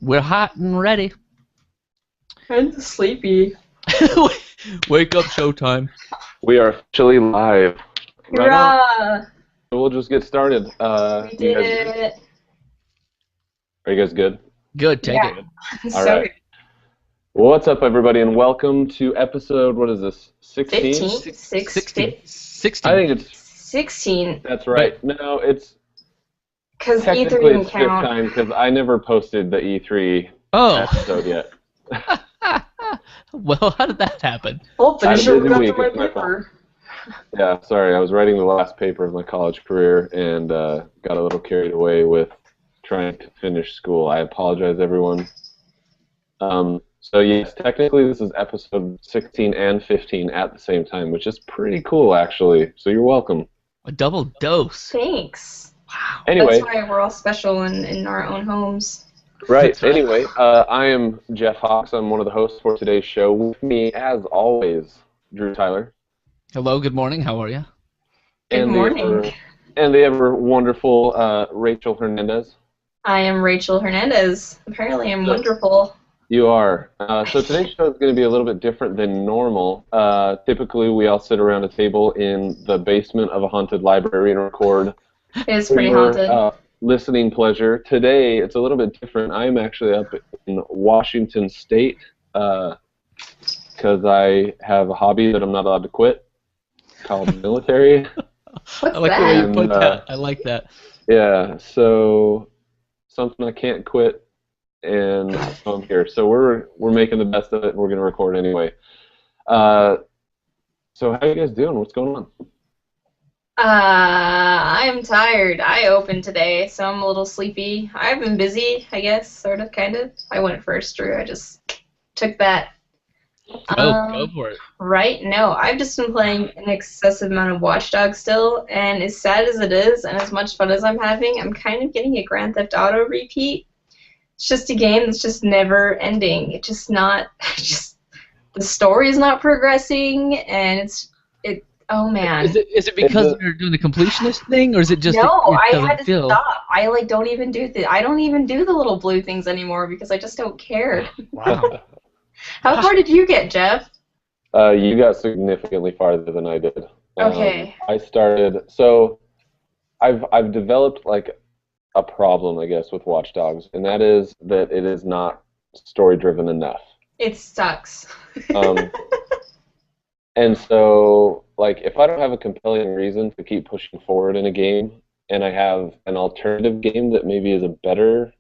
We're hot and ready. I'm sleepy. Wake up, showtime. We are officially live. Right on. Hurrah! We'll just get started. We did it. Are you guys good? Good, take it. All So right. Well, what's up, everybody, and welcome to episode, what is this, 16? 15? 16. I think it's, 16. that's right. No, it's Because E3 technically didn't it's 15 count. because I never posted the E3 Oh. episode yet. Well, how did that happen? Well, I had a finish it busy got week, to my it's my fault. paper. Yeah, sorry, I was writing the last paper of my college career and got a little carried away with trying to finish school. I apologize, everyone. So yes, technically this is episode 16 and 15 at the same time, which is pretty cool, actually. So you're welcome. A double dose. Thanks. Wow. Anyway, That's why we're all special in our own homes. right. That's right. Anyway, I am Jeff Hawks. I'm one of the hosts for today's show. With me, as always, Drew Tyler. Hello, good morning. How are you? Good morning. The ever wonderful Rachel Hernandez. I am Rachel Hernandez. Apparently I'm wonderful. You are. So today's show is going to be a little bit different than normal. Typically, we all sit around a table in the basement of a haunted library and record. It's pretty for, haunted. Listening pleasure. Today, it's a little bit different. I'm actually up in Washington State because I have a hobby that I'm not allowed to quit called military. What's I like the way that? you put And, that. I like that. Yeah, so something I can't quit, and so I'm here. So we're making the best of it, and we're going to record anyway. So how you guys doing? What's going on? I'm tired. I opened today, so I'm a little sleepy. I've been busy, I guess, sort of, kind of. I went first, Drew. I just took that. Go for it. Right? No, I've just been playing an excessive amount of Watch Dogs still, and as sad as it is, and as much fun as I'm having, I'm kind of getting a Grand Theft Auto repeat. It's just a game that's just never ending. It's just not, the story is not progressing, and oh man. Is it because you're doing the completionist thing, or is it just No, that it I had doesn't to feel? stop. I don't even do the little blue things anymore because I just don't care. Wow. How far did you get, Jeff? You got significantly farther than I did. Okay. I started. So I've developed like a problem, I guess, with Watch Dogs, and that is that it is not story-driven enough. It sucks. And so, like, if I don't have a compelling reason to keep pushing forward in a game, and I have an alternative game that maybe is a better,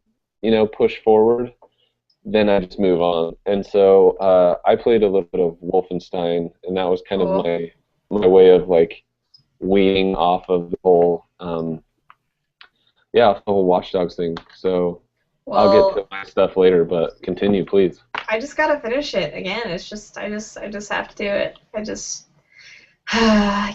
push forward, then I just move on. And so I played a little bit of Wolfenstein, and that was kind of my way of, like, weaning off of the whole, off the whole Watch Dogs thing. So I'll get to my stuff later, but continue, please. I just gotta finish it again. It's just I just have to do it.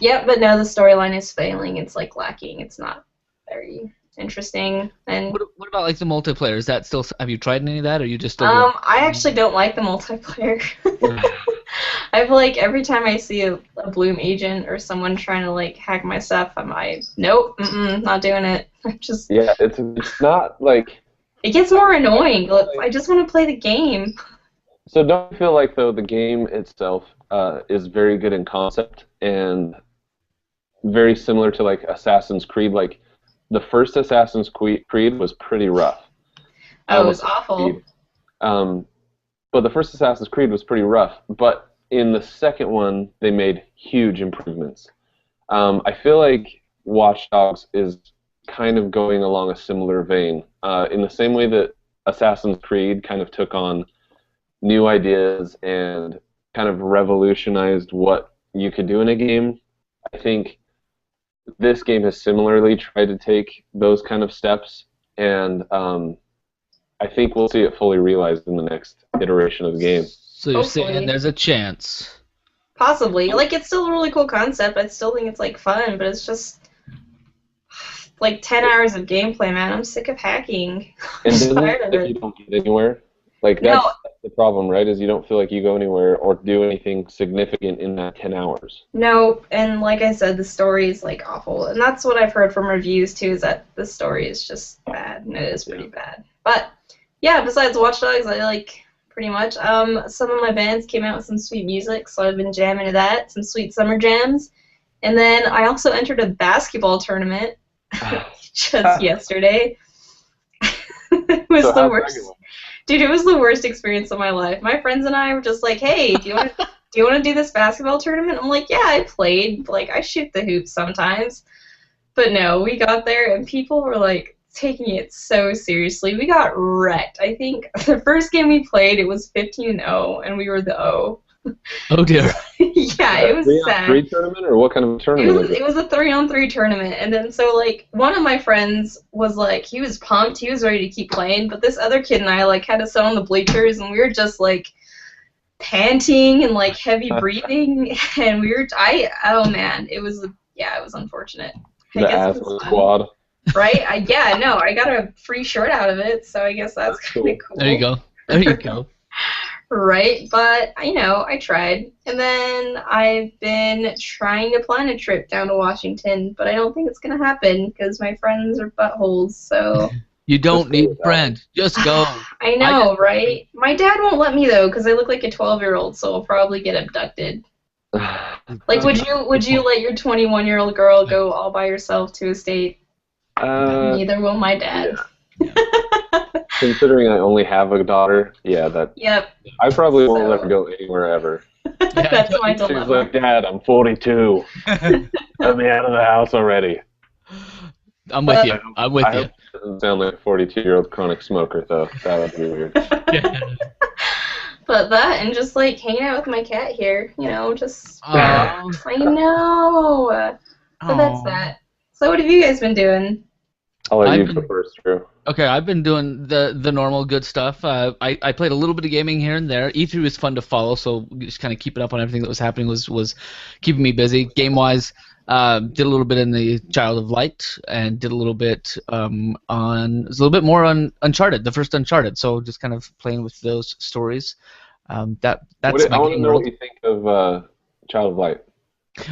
Yep, but no, the storyline is failing. It's like lacking. It's not very interesting. And What about like the multiplayer? Is that still? Have you tried any of that, or are you just still? I actually don't like the multiplayer. I feel like every time I see a Bloom agent or someone trying to like hack my stuff, nope, not doing it. Yeah, it's not like. It gets more annoying. I just want to play the game. So don't you feel like, though, the game itself is very good in concept and very similar to, like, Assassin's Creed? Like, the first Assassin's Creed was pretty rough. Oh, it was awful. But the first Assassin's Creed was pretty rough. But in the second one, they made huge improvements. I feel like Watch Dogs is kind of going along a similar vein. In the same way that Assassin's Creed kind of took on new ideas and kind of revolutionized what you could do in a game, I think this game has similarly tried to take those kind of steps, and I think we'll see it fully realized in the next iteration of the game. So you're Hopefully. saying there's a chance? Possibly. Like, it's still a really cool concept. I still think it's, like, fun, but it's just like 10 hours of gameplay, man. I'm sick of hacking. And I'm doesn't tired of if it. you don't get anywhere, Like No, that's the problem, right? Is you don't feel like you go anywhere or do anything significant in that 10 hours. no, and like I said, the story is like awful, and that's what I've heard from reviews too. Is that the story is just bad, and it is pretty bad. But yeah, besides Watch Dogs, I like pretty much. Some of my bands came out with some sweet music, so I've been jamming to that. Some sweet summer jams, and then I also entered a basketball tournament just yesterday. It was the worst. Dude, it was the worst experience of my life. My friends and I were just like, "Hey, do you want to do this basketball tournament?" I'm like, "Yeah, I played. Like, I shoot the hoops sometimes." But no, we got there and people were like taking it so seriously. We got wrecked. I think the first game we played, it was 15-0, and we were the O. Oh dear. Yeah, it was sad. 3-on-3 tournament, or what kind of tournament? It was a 3-on-3 tournament, and then so like one of my friends was like, he was pumped, he was ready to keep playing, but this other kid and I like had to sit on the bleachers, and we were just like panting and like heavy breathing, and oh man, it was unfortunate. The asthma squad. Right? I got a free shirt out of it, so I guess that's kind of cool. There you go. There you go. Right, but I tried, and then I've been trying to plan a trip down to Washington, but I don't think it's gonna happen because my friends are buttholes. So You don't need friends. Just go. I know, right? My dad won't let me though because I look like a 12-year-old, so I'll probably get abducted. Like, would you let your 21-year-old girl go all by herself to a state? Neither will my dad. Yeah. Considering I only have a daughter, that. Yep. I probably won't let her go anywhere ever. That's my dilemma. She's like, "Dad, I'm 42. Let me out of the house already." I'm with you. I'm with you. Hope it doesn't sound like a 42-year-old chronic smoker, though. That would be weird. But that and just like hanging out with my cat here, just. I know. So that's that. So what have you guys been doing? I'll let you go first, Drew. Okay, I've been doing the normal good stuff. I played a little bit of gaming here and there. E3 was fun to follow, so just kind of keeping up on everything that was happening was keeping me busy. Game-wise, did a little bit in the Child of Light, and did a little bit more on Uncharted, the first Uncharted. So just kind of playing with those stories. That's I my want to game know world. what you think of Child of Light.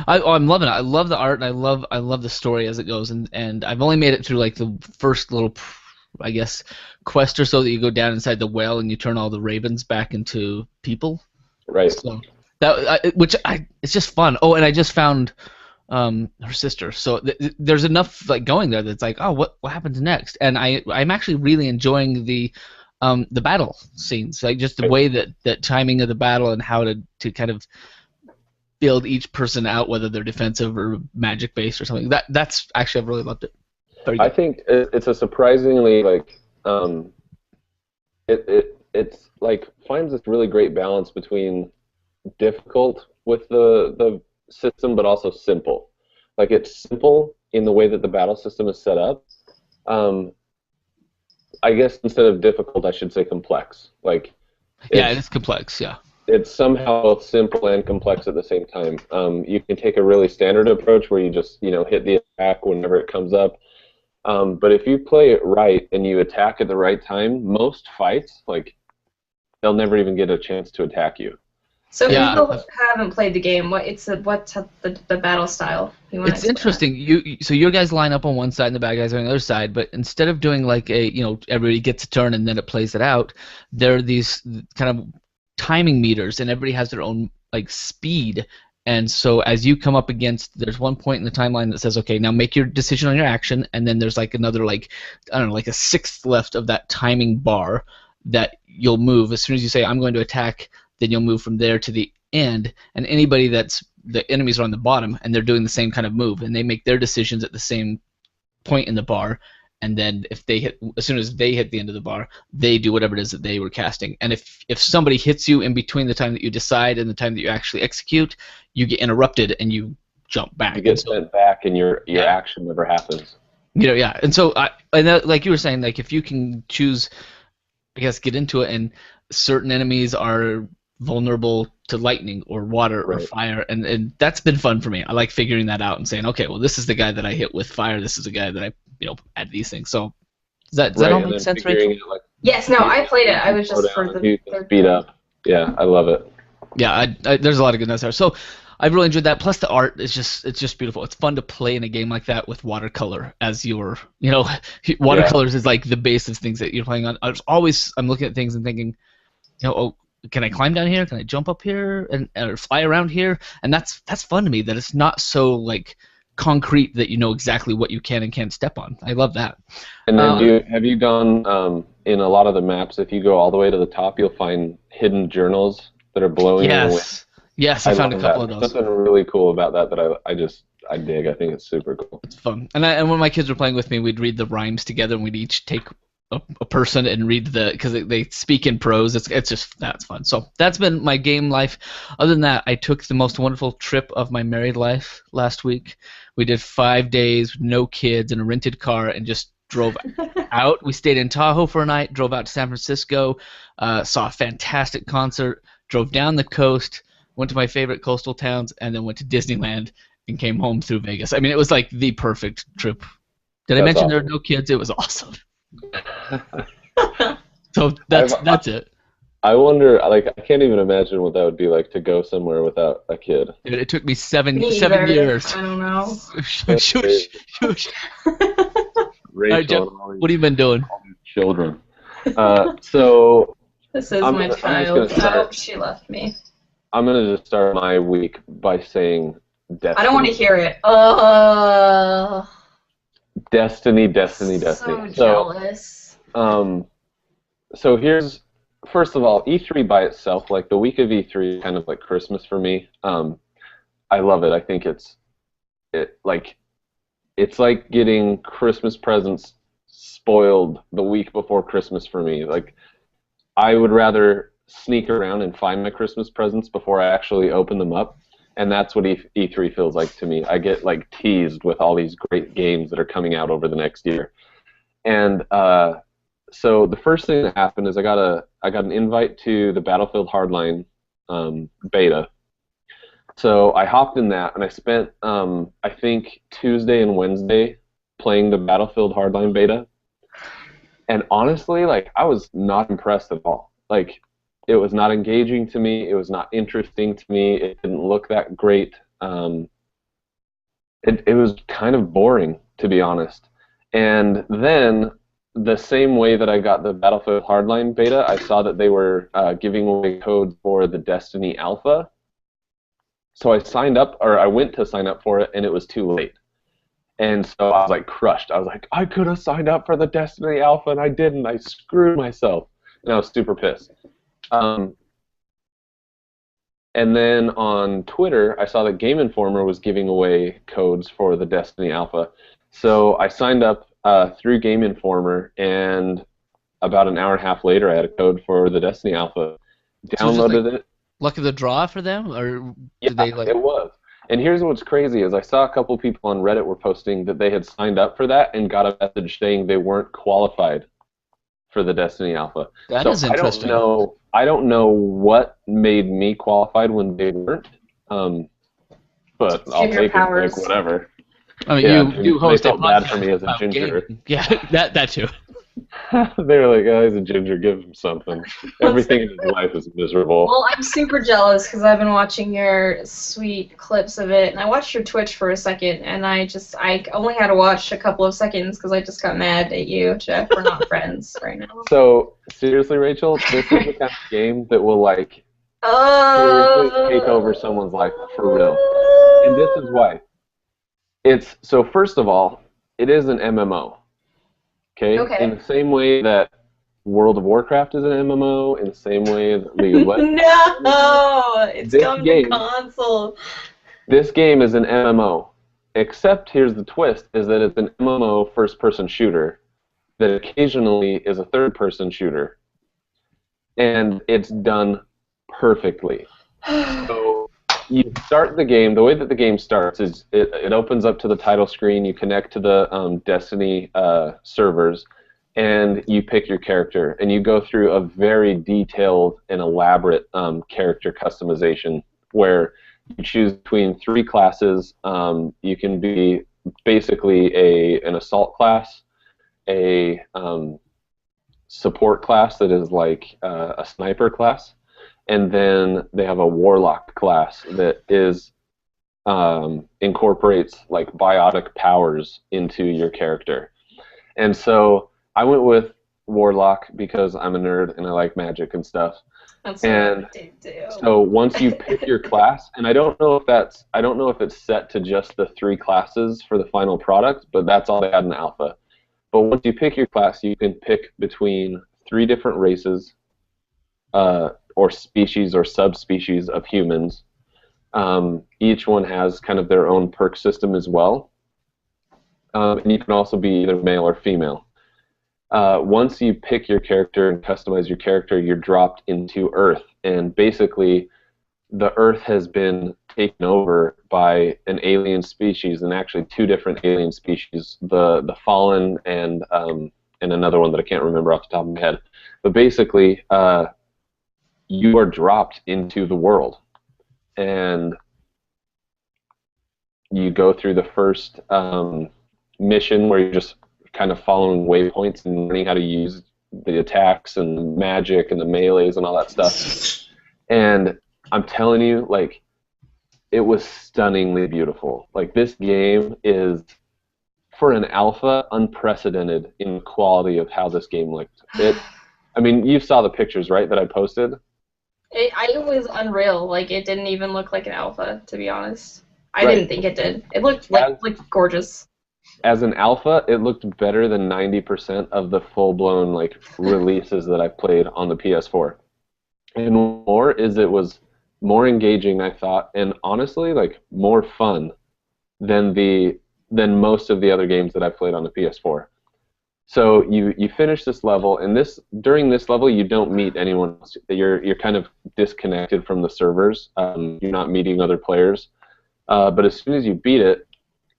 I'm loving it. I love the art, and I love the story as it goes. And I've only made it through like the first little, I guess, quest or so that you go down inside the well and you turn all the ravens back into people. Right. So it's just fun. Oh, and I just found her sister. So there's enough like going there that's like, oh, what happens next? And I'm actually really enjoying the battle scenes, like just the way that timing of the battle and how to kind of build each person out, whether they're defensive or magic based or something. That's actually, I've really loved it. I think it's a surprisingly like it's like finds this really great balance between difficult with the system, but also simple. Like it's simple in the way that the battle system is set up. I guess instead of difficult, I should say complex. Like it's complex. Yeah. It's somehow both simple and complex at the same time. You can take a really standard approach where you just hit the attack whenever it comes up. But if you play it right and you attack at the right time, most fights they'll never even get a chance to attack you. So for people who haven't played the game, what's the battle style? It's interesting. So your guys line up on one side and the bad guys are on the other side, but instead of doing like everybody gets a turn and then it plays it out, there are these kind of timing meters, and everybody has their own like speed. And so as you come up against, there's one point in the timeline that says, okay, now make your decision on your action, and then there's like another like a sixth left of that timing bar that you'll move as soon as you say I'm going to attack. Then you'll move from there to the end, and anybody the enemies are on the bottom and they're doing the same kind of move, and they make their decisions at the same point in the bar. And then as soon as they hit the end of the bar, they do whatever it is that they were casting. And if somebody hits you in between the time that you decide and the time that you actually execute, you get interrupted and you jump back. You get sent back, and your action never happens. And so like you were saying, like if you can choose, I guess, get into it, and certain enemies are vulnerable to lightning or water or fire, and that's been fun for me. I like figuring that out and saying, okay, well, this is the guy that I hit with fire, this is the guy that I add these things. So does that all make sense, Rachel? Yes, no, I played it. I was just for the you can speed up. Yeah, I love it. Yeah, there's a lot of goodness there. So I really enjoyed that. Plus the art is just beautiful. It's fun to play in a game like that with watercolor as your watercolors is like the base of things that you're playing on. I'm looking at things and thinking, oh, can I climb down here? Can I jump up here or fly around here? And that's fun to me. That it's not so like concrete that you know exactly what you can and can't step on. I love that. And then have you gone in a lot of the maps? If you go all the way to the top, you'll find hidden journals that are blowing in the wind. Yes, I found a couple of those. Something really cool about that I dig. I think it's super cool. It's fun. And when my kids were playing with me, we'd read the rhymes together, and we'd each take a person and read because they speak in prose. That's fun. So that's been my game life. Other than that, I took the most wonderful trip of my married life last week. We did 5 days, no kids, in a rented car, and just drove out. We stayed in Tahoe for a night, drove out to San Francisco, saw a fantastic concert, drove down the coast, went to my favorite coastal towns, and then went to Disneyland and came home through Vegas. I mean, it was like the perfect trip. Did I mention there were no kids? It was awesome. So that's it. I wonder, like, I can't even imagine what that would be like to go somewhere without a kid. Dude, it took me seven years. I don't know. Shush. Rachel, right, Jeff, what have you been doing? Children. So this is my child. Oh, she left me. I'm gonna just start my week by saying Destiny. I don't want to hear it. Destiny. So jealous. So here's, first of all, E3 by itself, like the week of E3 is kind of like Christmas for me. I love it. I think it's like getting Christmas presents spoiled the week before Christmas for me. Like, I would rather sneak around and find my Christmas presents before I actually open them up. And that's what E3 feels like to me. I get like teased with all these great games that are coming out over the next year. And so the first thing that happened is I got an invite to the Battlefield Hardline beta. So I hopped in that, and I spent I think Tuesday and Wednesday playing the Battlefield Hardline beta. And honestly, like, I was not impressed at all. Like, it was not engaging to me. It was not interesting to me. It didn't look that great. It was kind of boring, to be honest. And then, the same way that I got the Battlefield Hardline beta, I saw that they were giving away codes for the Destiny Alpha. So I went to sign up for it, and it was too late. And so I was like crushed. I was like, I could have signed up for the Destiny Alpha, and I didn't. I screwed myself. And I was super pissed. And then on Twitter, I saw that Game Informer was giving away codes for the Destiny Alpha. So I signed up through Game Informer, and about an hour and a half later, I had a code for the Destiny Alpha. Downloaded it. Luck of the draw for them, or did they like? It was. And here's what's crazy is I saw a couple people on Reddit were posting that they had signed up for that and got a message saying they weren't qualified for the Destiny Alpha. That is interesting. I don't know what made me qualified when they weren't, but I'll take it, like, whatever. I mean, you host they felt bad for me as a ginger. Gaming. Yeah, that too. They were like, oh, he's a ginger, give him something. Everything in his life is miserable. Well, I'm super jealous because I've been watching your sweet clips of it, and I watched your Twitch for a second, and I only had to watch a couple of seconds because I just got mad at you, Jeff. We're not friends right now. So, seriously, Rachel, this is the kind of game that will, like, seriously take over someone's life for real. And this is why. So first of all, it is an MMO. Okay? In the same way that World of Warcraft is an MMO, in the same way that League of Legends. No! It's coming to console. This game is an MMO. Except, here's the twist, is that it's an MMO first-person shooter that occasionally is a third-person shooter. And it's done perfectly. So you start the game, the way that the game starts is it opens up to the title screen, you connect to the Destiny servers, and you pick your character. And you go through a very detailed and elaborate character customization where you choose between 3 classes. You can be basically an assault class, a support class that is like a sniper class, and then they have a warlock class that is incorporates like biotic powers into your character. And so I went with warlock because I'm a nerd and I like magic and stuff. That's And what I do. so once you pick your class, and I don't know if it's set to just the 3 classes for the final product, but that's all they had in the alpha. But once you pick your class, you can pick between 3 different races, or species or subspecies of humans. Each one has kind of their own perk system as well. And you can also be either male or female. Once you pick your character and customize your character, you're dropped into Earth. And basically, the Earth has been taken over by an alien species, and actually 2 different alien species, the Fallen and another one that I can't remember off the top of my head. But basically, you are dropped into the world. And you go through the first mission where you're just kind of following waypoints and learning how to use the attacks and the magic and the melees and all that stuff. And I'm telling you, like, it was stunningly beautiful. Like, this game is, for an alpha, unprecedented in quality of how this game looked. I mean, you saw the pictures, right, that I posted? It was unreal. Like, it didn't even look like an alpha, to be honest. I Right. didn't think it did. It looked like gorgeous. As an alpha, it looked better than 90% of the full-blown like releases that I've played on the PS4. And more is it was more engaging, I thought, and honestly, like more fun than most of the other games that I've played on the PS4. So you finish this level, and during this level you don't meet anyone else. You're kind of disconnected from the servers. You're not meeting other players. But as soon as you beat it,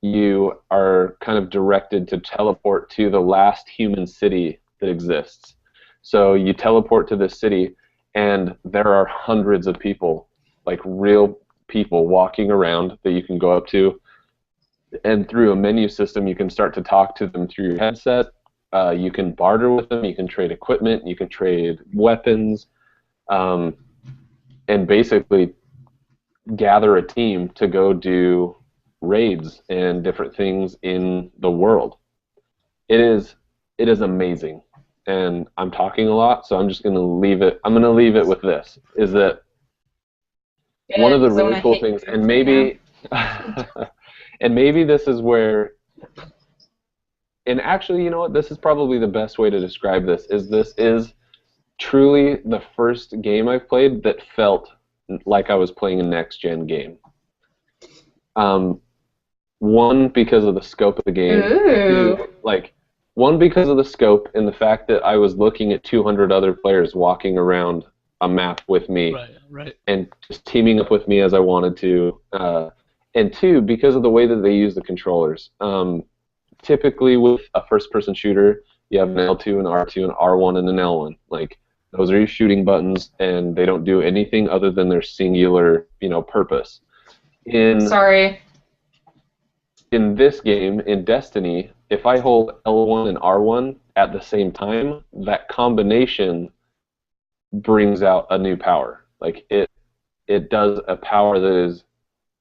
you are kind of directed to teleport to the last human city that exists. So you teleport to this city, and there are hundreds of people, like real people, walking around that you can go up to. And through a menu system, you can start to talk to them through your headset. You can barter with them. You can trade equipment. You can trade weapons. And basically gather a team to go do raids and different things in the world. It is amazing, and I'm talking a lot, so I'm just going to leave it. I'm going to leave it with this: is that one of the really cool things, and maybe, and maybe this is where, and actually, you know what? This is probably the best way to describe this. This is truly the first game I've played that felt like I was playing a next-gen game. One, because of the scope of the game. Two, one, because of the scope and the fact that I was looking at 200 other players walking around a map with me, right. and just teaming up with me as I wanted to. And 2, because of the way that they use the controllers. Typically, with a first-person shooter, you have an L2, an R2, an R1, and an L1. Like, those are your shooting buttons, and they don't do anything other than their singular, purpose. In this game, in Destiny, if I hold L1 and R1 at the same time, that combination brings out a new power. Like, it does a power that is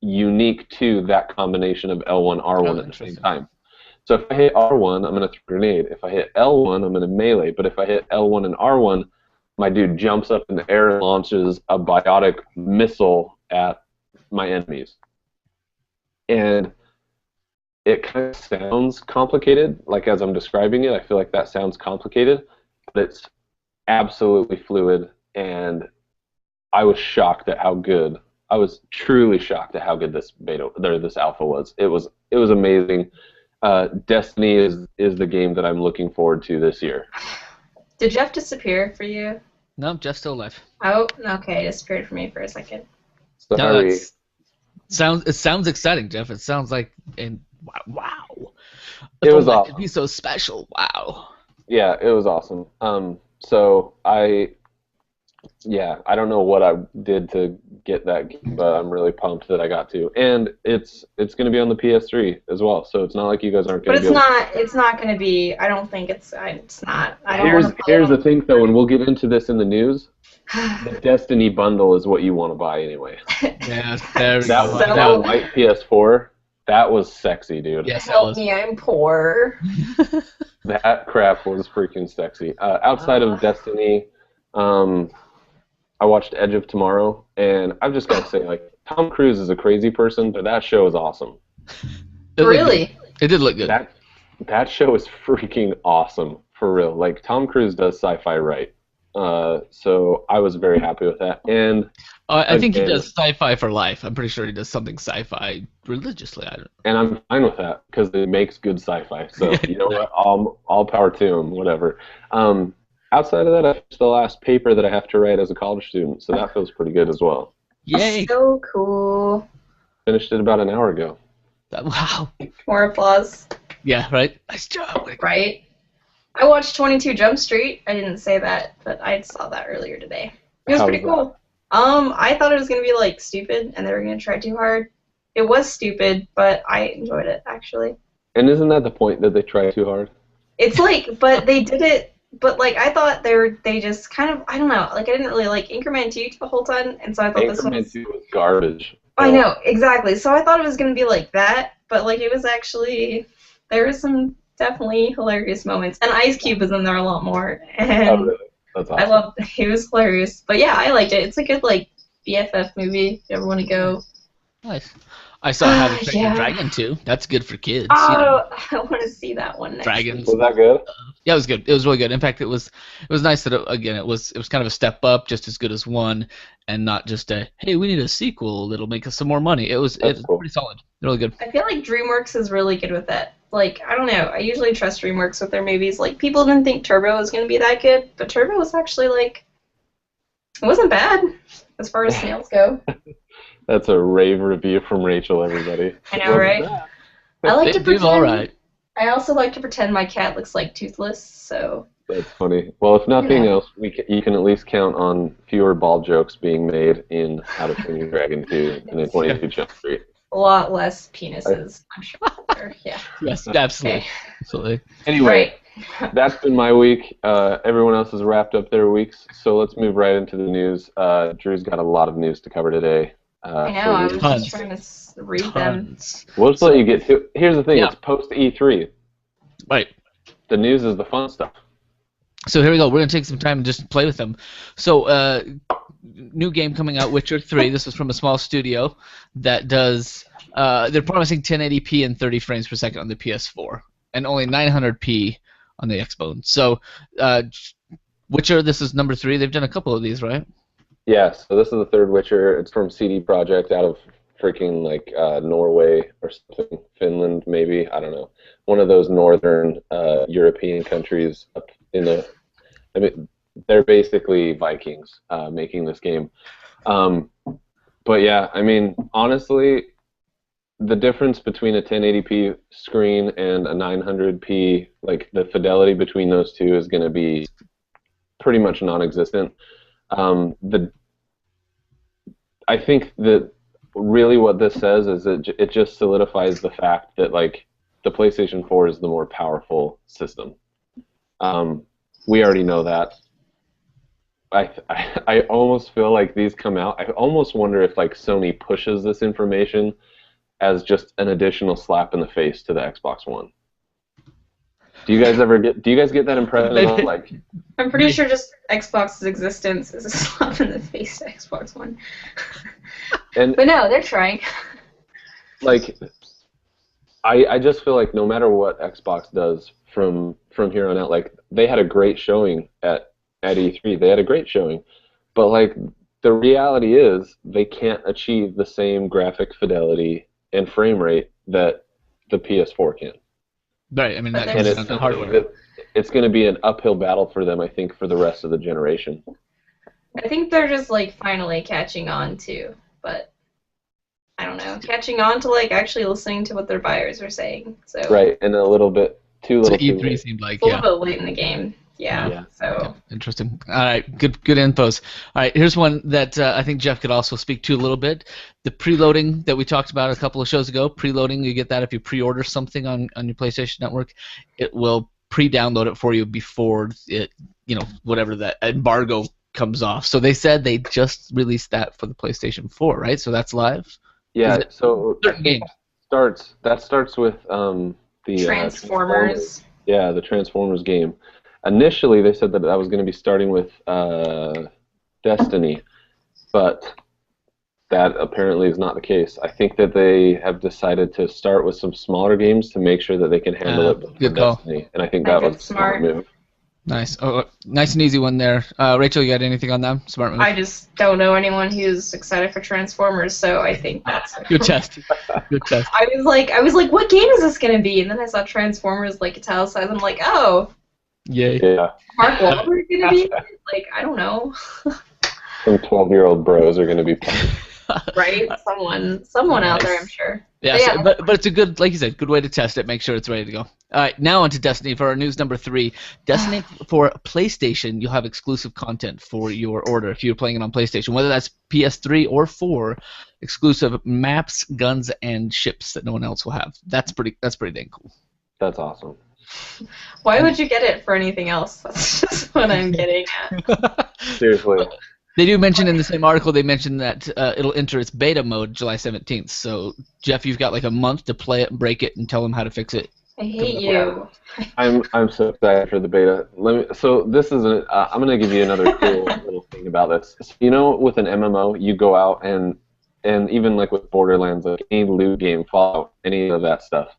unique to that combination of L1, R1 at the same time. So if I hit R1, I'm going to throw a grenade. If I hit L1, I'm going to melee. But if I hit L1 and R1, my dude jumps up in the air and launches a biotic missile at my enemies. And it kind of sounds complicated, like as I'm describing it, I feel like that sounds complicated, but it's absolutely fluid, and I was shocked at how good, I was truly shocked at how good this alpha was. It was amazing. Destiny is the game that I'm looking forward to this year. Did Jeff disappear for you? No, Jeff's still alive. Oh, okay, disappeared for me for a second. Sorry. No, it sounds exciting, Jeff. It sounds like, wow. It was awesome. It could be so special. Wow. Yeah, it was awesome. So Yeah, I don't know what I did to get that game, but I'm really pumped that I got to. And it's going to be on the PS3 as well, so it's not like you guys aren't But going to be it's able to. not. It's not going to be. I don't think it's not. I don't want Here's to play here's the it thing though, and we'll get into this in the news. on. The Destiny bundle is what you want to buy anyway. Yeah, there we That go. that So- white PS4, that was sexy, dude. Yes, that Help was. me, I'm poor. That crap was freaking sexy. Outside of Destiny, I watched Edge of Tomorrow, and I've just got to say, like, Tom Cruise is a crazy person, but that show is awesome. It looked Really? good. It did look good. That show is freaking awesome, for real. Like, Tom Cruise does sci-fi right. So I was very happy with that. And I think he again- does sci-fi for life. I'm pretty sure he does something sci-fi religiously. I don't. and I'm fine with that because it makes good sci-fi. So you know what? All power to him. Whatever. Outside of that, I finished the last paper that I have to write as a college student, so that feels pretty good as well. Yay! So cool. Finished it about an hour ago. Wow. More applause. Yeah. Right. Nice job. Right? I watched 22 Jump Street. I didn't say that, but I saw that earlier today. It was How pretty was cool. I thought it was gonna be like stupid and they were gonna try too hard. It was stupid, but I enjoyed it actually. And isn't that the point that they try too hard? It's like, but they did it. But like I thought they just kind of, I don't know, like I didn't really like Anchorman 2 the whole time, and so I thought this Anchorman was. 2 was garbage. I know, exactly. So I thought it was gonna be like that, but like it was actually, there was some definitely hilarious moments, and Ice Cube is in there a lot more, and Oh, really? That's awesome. I loved it. It was hilarious. But yeah, I liked it. It's a good like BFF movie. If you ever want to go. Nice. I saw How to Train Your Yeah. Dragon too. That's good for kids. You know. Oh, I want to see that one next. Dragons. Was that good? Yeah, it was good. It was really good. In fact, it was nice that it was kind of a step up, just as good as one, and not just a hey, we need a sequel that'll make us some more money. It was cool. pretty solid, really good. I feel like DreamWorks is really good with that. Like, I don't know. I usually trust DreamWorks with their movies. Like, people didn't think Turbo was going to be that good, but Turbo was actually, like, it wasn't bad as far as snails go. That's a rave review from Rachel, everybody. I know, right? I like to They do pretend. all right. I also like to pretend my cat looks like Toothless, so. That's funny. Well, if nothing Yeah. else, you can at least count on fewer ball jokes being made in How to Train Your Dragon 2 than in 22 Jump Street. A lot less penises, I'm sure. Yeah. Yes, absolutely, Okay. absolutely. Anyway, Right. that's been my week. Everyone else has wrapped up their weeks, so let's move right into the news. Drew's got a lot of news to cover today. I know, I was Tons. just trying to read them. Tons. We'll just let you get to. Here's the thing: Yeah. it's post E3. Right. The news is the fun stuff. So here we go. We're gonna take some time and just play with them. So, new game coming out, Witcher 3. This is from a small studio that does. They're promising 1080p and 30 frames per second on the PS4, and only 900p on the Xbox. So, Witcher. This is number 3. They've done a couple of these, right? Yeah. So this is the third Witcher. It's from CD Projekt out of freaking like Norway or something, Finland maybe. I don't know. One of those northern European countries up in the. I mean, they're basically Vikings making this game. But yeah, I mean, honestly, the difference between a 1080p screen and a 900p, like the fidelity between those two is going to be pretty much non-existent. I think that really what this says is it just solidifies the fact that like the PlayStation 4 is the more powerful system. We already know that. I almost feel like these come out. I almost wonder if like Sony pushes this information as just an additional slap in the face to the Xbox One. Do you guys get that impression? Like, I'm pretty sure just Xbox's existence is a slap in the face to Xbox One. and But no, they're trying. like, I just feel like no matter what Xbox does from here on out, like they had a great showing at E3. They had a great showing, but like the reality is they can't achieve the same graphic fidelity and frame rate that the PS4 can. Right. I mean, that And comes And down to hardware. it's going to be an uphill battle for them, I think, for the rest of the generation. I think they're just like finally catching on too, but I don't know, catching on to like actually listening to what their buyers are saying. So Right, and a little bit too So little. too E3 late. seemed like it's a little bit late in the game. Yeah. Yeah. So Interesting. All right, good infos. All right, here's one that I think Jeff could also speak to a little bit. The preloading that we talked about a couple of shows ago. Preloading, you get that if you pre-order something on your PlayStation Network, it will pre-download it for you before it, whatever that embargo comes off. So they said they just released that for the PlayStation 4, right? So that's live. Yeah. So certain games. That starts with the Transformers. Yeah, the Transformers game. Initially, they said that was going to be starting with Destiny, but that apparently is not the case. I think that they have decided to start with some smaller games to make sure that they can handle it before good call. Destiny, and I think that was a smart move. Nice. Oh, nice and easy one there. Rachel, you got anything on that? Smart move. I just don't know anyone who's excited for Transformers, so I think that's good test. Good test. I was like, what game is this gonna be? And then I saw Transformers like italicized. I'm like, oh. Yay. Yeah. Mark Wahlberg gonna be like, I don't know. Some 12-year-old bros are gonna be playing. Right? Someone out there, I'm sure. Yeah, but it's a good, like you said, good way to test it, make sure it's ready to go. All right, now on to Destiny for our news number 3. Destiny for PlayStation, you'll have exclusive content for your order if you're playing it on PlayStation, whether that's PS3 or 4, exclusive maps, guns, and ships that no one else will have. That's pretty dang cool. That's awesome. Why would you get it for anything else? That's just what I'm getting at. Seriously. They do mention in the same article, they mentioned that it'll enter its beta mode July 17th. So, Jeff, you've got like a month to play it and break it and tell them how to fix it. I hate you. I'm so excited for the beta. So this is I'm gonna give you another cool little thing about this. So, with an MMO, you go out and even like with Borderlands, like any loot game, Fallout, any of that stuff,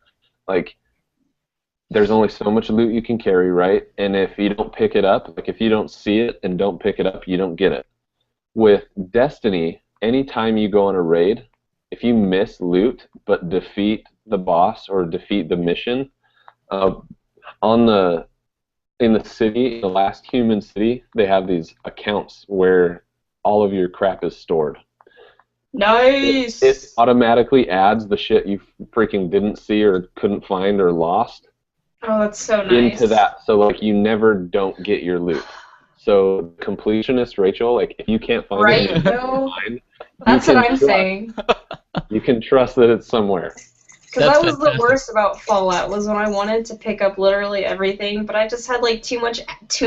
like there's only so much loot you can carry, right? And if you don't pick it up, like if you don't see it and don't pick it up, you don't get it. With Destiny, anytime you go on a raid, if you miss loot but defeat the boss or defeat the mission, in the city, the last human city, they have these accounts where all of your crap is stored. Nice! It automatically adds the shit you freaking didn't see or couldn't find or lost. Oh, that's so nice. Into that, so like you never don't get your loot. So completionist Rachel, like if you can't find it, that's what I'm saying. You can trust that it's somewhere. Because that was the worst about Fallout, was when I wanted to pick up literally everything, but I just had like too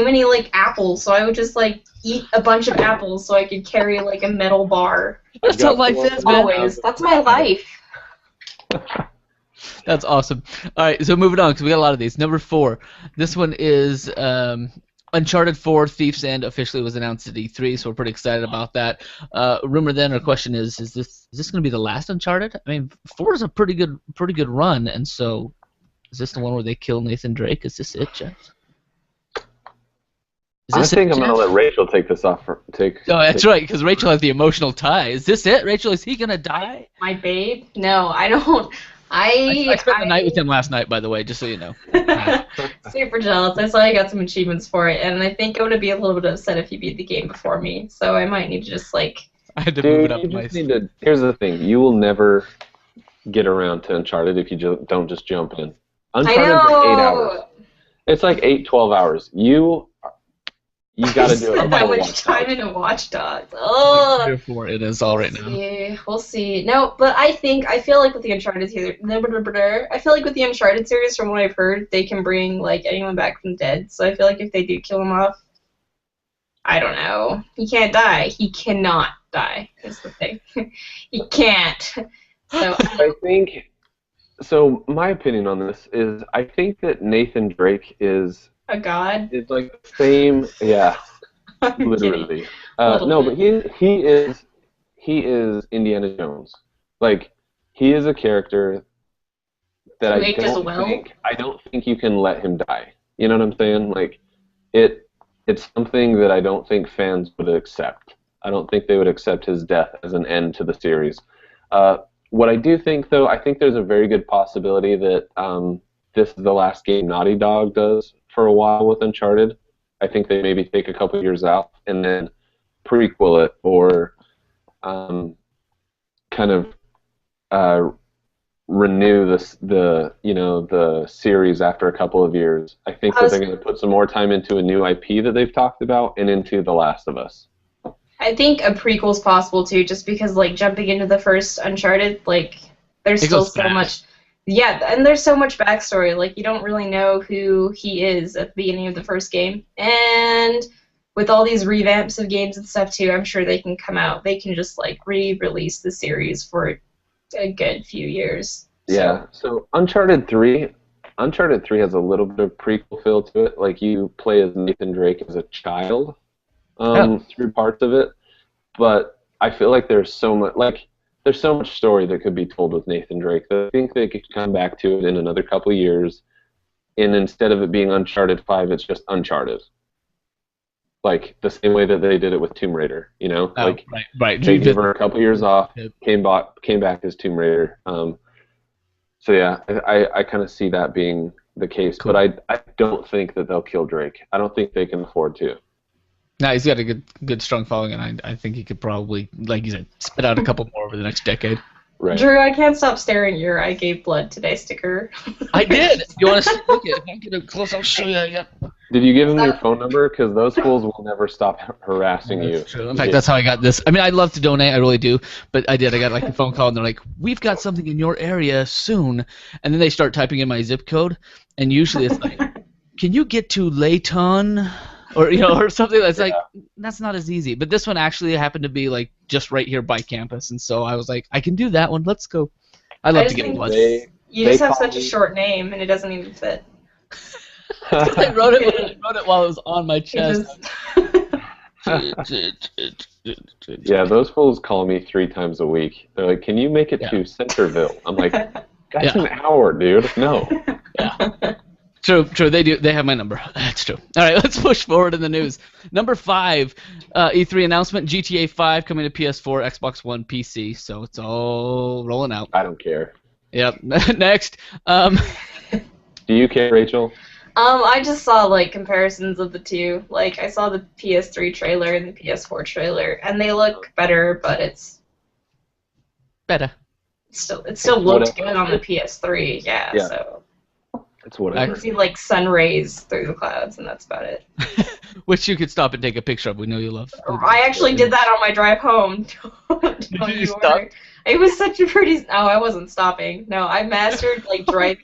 many like apples, so I would just like eat a bunch of apples so I could carry like a metal bar. That's what life is, man. Always. That's my life. That's awesome. All right, so moving on, because we got a lot of these. Number 4. This one is Uncharted 4 Thief's End officially was announced at E3, so we're pretty excited about that. Rumor then, or question is this going to be the last Uncharted? I mean, 4 is a pretty good run, and so is this the one where they kill Nathan Drake? Is this it, Jeff? I think I'm going to let Rachel take this off. That's right, because Rachel has the emotional tie. Is this it, Rachel? Is he going to die? My babe? No, I don't. I spent the night with him last night, by the way, just so you know. Super jealous. I saw you got some achievements for it, and I think I would be a little bit upset if you beat the game before me. So I might need to just like. I had to move it up. Here's the thing: you will never get around to Uncharted if you don't just jump in. Uncharted's like 8 hours. It's like 12 hours. You got to do it. That much time into Watch Dogs. Oh. Therefore, it is all right now. Yeah, we'll see. No, but I feel like with the Uncharted series, from what I've heard, they can bring like anyone back from the dead. So I feel like if they do kill him off, I don't know. He can't die. He cannot die. Is the thing. He can't. So I think. So my opinion on this is, I think that Nathan Drake is. A god? It's like the same, yeah, literally. No, but he is Indiana Jones. Like, he is a character that I don't think you can let him die. You know what I'm saying? Like, it's something that I don't think fans would accept. I don't think they would accept his death as an end to the series. What I do think, though, I think there's a very good possibility that this is the last game Naughty Dog does for a while with Uncharted. I think they maybe take a couple years out and then prequel it, or kind of renew the series after a couple of years. I think that they're going to put some more time into a new IP that they've talked about and into The Last of Us. I think a prequel's possible too, just because like jumping into the first Uncharted, like there's still so much. Yeah, and there's so much backstory. Like you don't really know who he is at the beginning of the first game, and with all these revamps of games and stuff too, I'm sure they can come out. They can just like re-release the series for a good few years. Yeah. So Uncharted 3 has a little bit of prequel feel to it. Like you play as Nathan Drake as a child. Through parts of it, but I feel like there's so much story that could be told with Nathan Drake that I think they could come back to it in another couple of years, and instead of it being Uncharted 5, it's just Uncharted. Like the same way that they did it with Tomb Raider, you know? Right. They gave her a couple years off, came back as Tomb Raider. So yeah, I kind of see that being the case, cool. But I don't think that they'll kill Drake. I don't think they can afford to. No, he's got a good, strong following, and I think he could probably, like you said, spit out a couple more over the next decade. Right. Drew, I can't stop staring at your "I gave blood today" sticker. I did. You want to look at it? If I get up close, I'll show you. Yeah. Did you give him your phone number? Because those fools will never stop harassing you. True. In fact, that's how I got this. I mean, I'd love to donate, I really do, but I did. I got like a phone call, and they're like, "We've got something in your area soon," and then they start typing in my zip code, and usually it's like, "Can you get to Layton?" Or or something that's like, that's not as easy. But this one actually happened to be like just right here by campus, and so I was like, I can do that one. Let's go. I love to get blood. You just have such a short name, and it doesn't even fit. I wrote it while it was on my chest. Yeah, those fools call me 3 times a week. They're like, "Can you make it to Centerville?" I'm like, "That's an hour, dude. No." Yeah. True. They do. They have my number. That's true. All right, let's push forward in the news. Number 5, E3 announcement: GTA 5 coming to PS4, Xbox One, PC. So it's all rolling out. I don't care. Yep. Next. Do you care, Rachel? I just saw like comparisons of the two. Like I saw the PS3 trailer and the PS4 trailer, and they look better, but it's better. It still looked good on the PS3. Yeah. So. It's whatever. I can see like sun rays through the clouds, and that's about it. Which you could stop and take a picture of. We know you love. I actually did that on my drive home. Did you stop? It was such a pretty. No, I wasn't stopping. No, I mastered like driving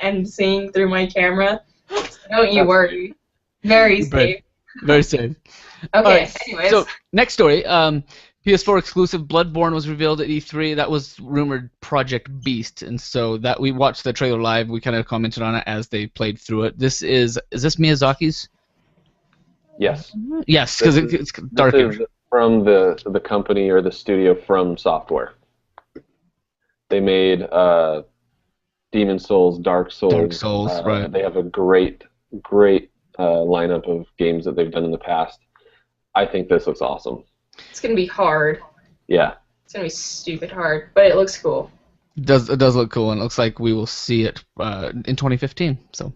and seeing through my camera. So don't you worry. Very safe. Very safe. Okay. Right, anyways. So next story. PS4 exclusive Bloodborne was revealed at E3. That was rumored Project Beast, and so that we watched the trailer live. We kind of commented on it as they played through it. Is this Miyazaki's? Yes. Yes, because it's darker. This is from the company or the studio From Software. They made Demon Souls, Dark Souls. Right. They have a great lineup of games that they've done in the past. I think this looks awesome. It's gonna be hard. Yeah. It's gonna be stupid hard, but it looks cool. It does look cool, and it looks like we will see it in 2015. So, all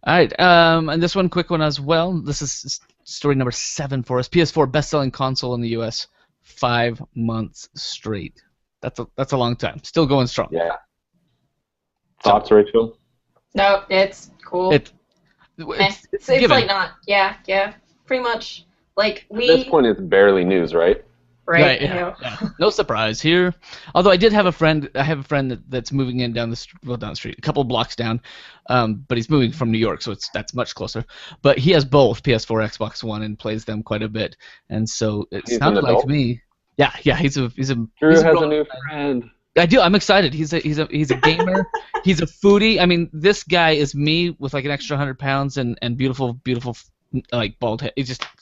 right, and this one, quick one as well. This is story number 7 for us. PS4 best-selling console in the U.S. 5 months straight. That's a long time. Still going strong. Yeah. Thoughts, Rachel? No, it's cool. It's like not. Yeah. Pretty much. Like At this point, it's barely news, right? Right. Yeah. No surprise here. Although I did have a friend. I have a friend that's moving in down the street, a couple blocks down. But he's moving from New York, so that's much closer. But he has both PS4, Xbox One, and plays them quite a bit. And so it sounded like me. Yeah. He's a. Drew has a new friend. I do. I'm excited. He's a gamer. He's a foodie. I mean, this guy is me with like an extra 100 pounds and beautiful like bald hair.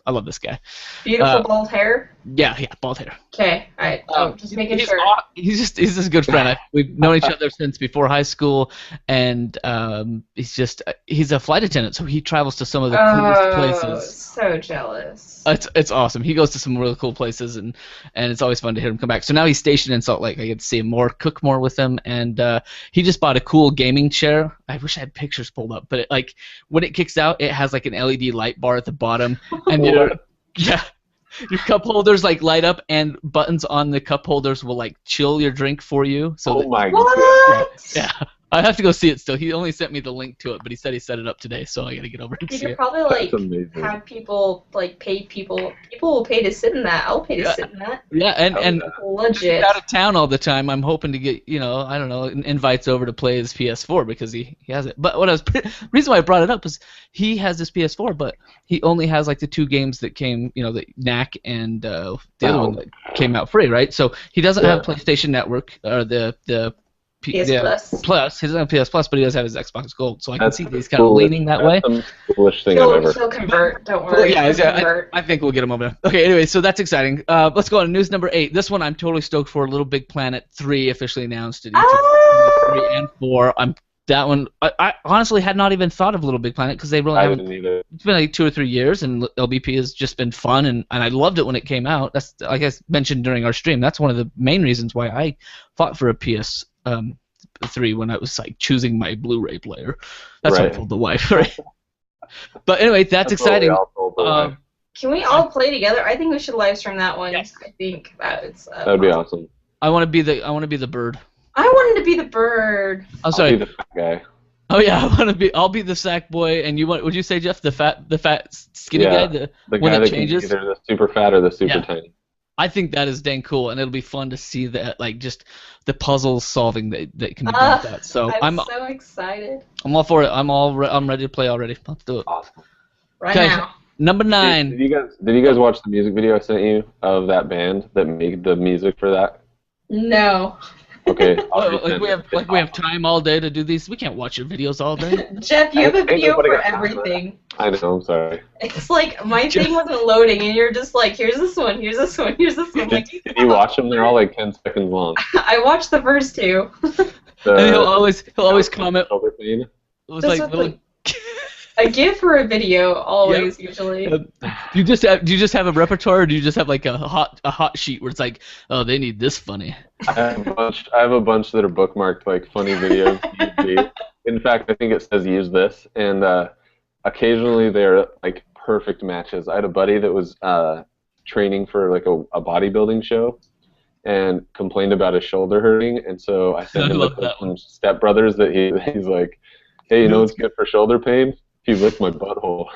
I love this guy. Beautiful bald hair? Yeah, bald hair. Okay, alright. Just making sure. He's just a good friend. We've known each other since before high school, and he's a flight attendant, so he travels to some of the coolest places. So jealous. It's awesome. He goes to some really cool places, and it's always fun to hear him come back. So now he's stationed in Salt Lake. I get to see him more, cook more with him, and he just bought a cool gaming chair. I wish I had pictures pulled up, but when it kicks out, it has like an LED light bar at the bottom, and Your cup holders like light up, and buttons on the cup holders will like chill your drink for you. So Oh my god. What? yeah, I have to go see it still. He only sent me the link to it, but he said he set it up today, so I gotta get over and You see could it. probably That's amazing. have people pay people. People will pay to sit in that. I'll pay to sit in that. Yeah, and Legit. out of town all the time. I'm hoping to get, I don't know, invites over to play his PS4 because he has it. But what I was reason why I brought it up is he has this PS4, but he only has like the 2 games that came, the Knack and the other one that came out free, right? So he doesn't have PlayStation Network or the PS Plus. He doesn't have PS Plus, but he does have his Xbox Gold. So I can see that he's kind of leaning that way. That's the foolish thing I've ever. He'll convert. Don't worry. Yeah, convert. I think we'll get him over there. Okay, anyway, so that's exciting. Let's go on to news number 8. This one I'm totally stoked for. Little Big Planet 3 officially announced at E3. 3 and 4. That one. I honestly had not even thought of Little Big Planet because they really haven't. Didn't either. It's been like 2 or 3 years, and LBP has just been fun, and I loved it when it came out. That's, like I mentioned during our stream, that's one of the main reasons why I fought for a PS3 when I was like choosing my Blu-ray player. That's what I told the wife, right? But anyway, that's exciting. Can we all play together? I think we should live stream that one. Yes. I think that's. That would be awesome. I want to be the bird. I wanted to be the bird. I'm sorry. I'll be the fat guy. Oh yeah, I'll be the sack boy, and would you say, Jeff, the fat skinny guy, the guy one that that changes? can be either the super fat or the super tiny. I think that is dang cool, and it'll be fun to see that, like, just the puzzle solving that can be done with that. So I'm so excited. I'm all for it. I'm ready to play already. Let's do it. Awesome. Right now. Number 9. Did you guys watch the music video I sent you of that band that made the music for that? No. Okay. We have time all day to do these. We can't watch your videos all day. Jeff, you have a video for everything. I know. I'm sorry. It's like my thing wasn't loading, and you're just like, here's this one, here's this one, here's this one. Did you watch them? They're all like 10 seconds long. I watched the first 2. And he'll always comment. It was This like was a GIF or a video, always, usually. Do you just have a repertoire, or do you just have like a hot sheet where it's like, oh, they need this funny? I have a bunch that are bookmarked, like funny videos. In fact, I think it says use this, and occasionally they're like perfect matches. I had a buddy that was training for like a bodybuilding show and complained about his shoulder hurting, and so I sent him some Step Brothers that he's like, hey, you know what's good for shoulder pain? If you lick my butthole.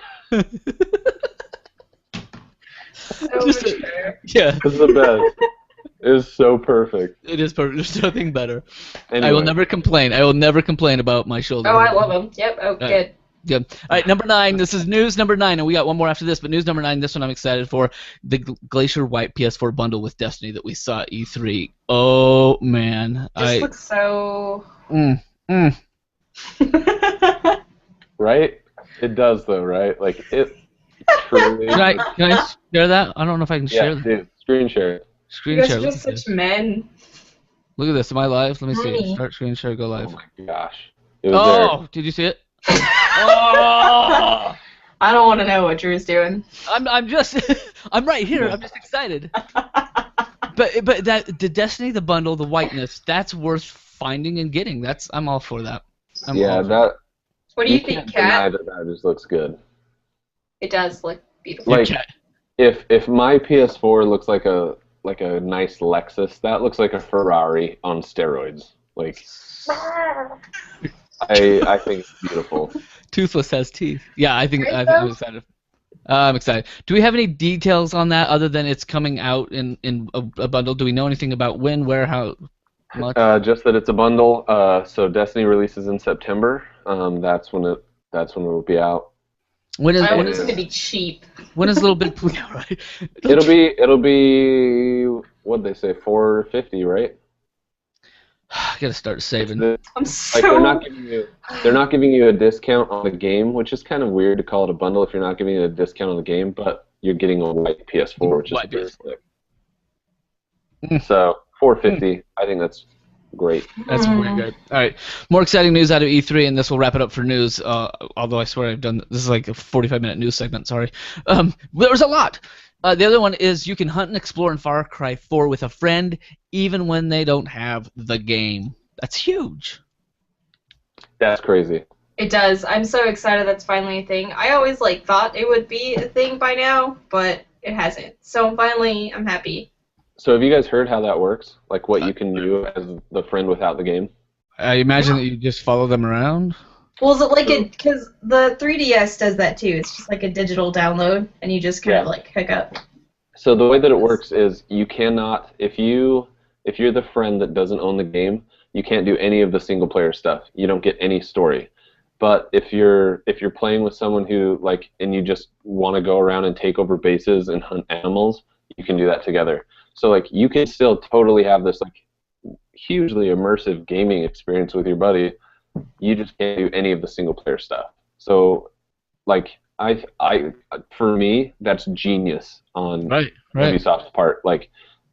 Yeah. It's the best. It is so perfect. It is perfect. There's nothing better. Anyway. I will never complain. I will never complain about my shoulder. Oh, I love them. Yep. Oh, good. Good. All right, number 9. This is news number 9, and we got one more after this. But news number 9, this one I'm excited for: the Glacier White PS4 bundle with Destiny that we saw at E3. Oh man, This looks so. Right? It does though, right? Like it. Truly. Can I share that? I don't know if I can share that. Dude, screen share it. Screen You guys share. are just such men. Look at this. Am I live? Let me see. Hi. Start screen share. Go live. Oh my gosh. It was there. Did you see it? Oh! I don't want to know what Drew's doing. I'm just I'm right here. I'm just excited. But the Destiny, the bundle, the whiteness, that's worth finding and getting. I'm all for that. What do you think, Kat? That just looks good. It does look beautiful. Like if my PS4 looks like a nice Lexus, that looks like a Ferrari on steroids. Like I think it's beautiful. Toothless has teeth. Yeah, I'm excited. I'm excited. Do we have any details on that other than it's coming out in a bundle? Do we know anything about when, where, how much? Just that it's a bundle. So Destiny releases in September. That's when it will be out. I want it to be cheap. When is Little Big Planet? Right? It'll be what'd they say, $450, right? I gotta start saving. I'm so. Like they're not giving you a discount on the game, which is kind of weird to call it a bundle if you're not giving you a discount on the game, but you're getting a white PS4, which is very slick. So $450, I think that's great. That's pretty good. All right, more exciting news out of E3, and this will wrap it up for news. Although I swear I've done this is like a 45-minute news segment. Sorry. There was a lot. The other one is you can hunt and explore in Far Cry 4 with a friend, even when they don't have the game. That's huge. That's crazy. It does. I'm so excited that's finally a thing. I always thought it would be a thing by now, but it hasn't. So finally, I'm happy. So have you guys heard how that works? Like what you can do as the friend without the game? I imagine that you just follow them around. Well, is it like because the 3DS does that too? It's just like a digital download, and you just kind of like hook up. So the way that it works is you cannot, if you're the friend that doesn't own the game, you can't do any of the single player stuff. You don't get any story. But if you're playing with someone who and you just want to go around and take over bases and hunt animals, you can do that together. So you can still totally have this hugely immersive gaming experience with your buddy. You just can't do any of the single player stuff. So for me, that's genius on Ubisoft's part.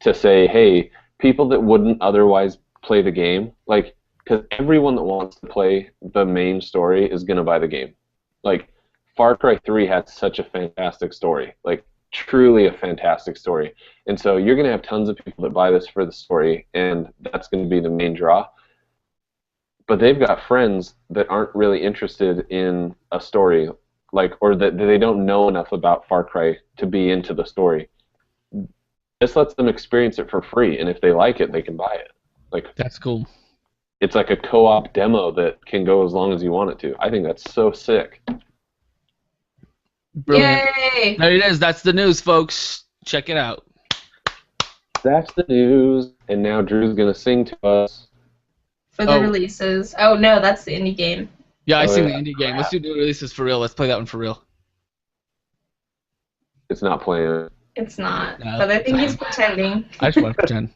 To say, hey, people that wouldn't otherwise play the game, because everyone that wants to play the main story is going to buy the game. Far Cry 3 had such a fantastic story, truly a fantastic story. And so you're going to have tons of people that buy this for the story, and that's going to be the main draw. But they've got friends that aren't really interested in a story, or that they don't know enough about Far Cry to be into the story. This lets them experience it for free, and if they like it, they can buy it. That's cool. It's like a co-op demo that can go as long as you want it to. I think that's so sick. Brilliant. Yay! There it is. That's the news, folks. Check it out. That's the news, and now Drew's gonna sing to us. For the releases. Oh no, that's the indie game. Yeah, I sing the indie game. Let's do new releases for real. Let's play that one for real. It's not playing. It's not, but I think he's pretending. I just want to pretend.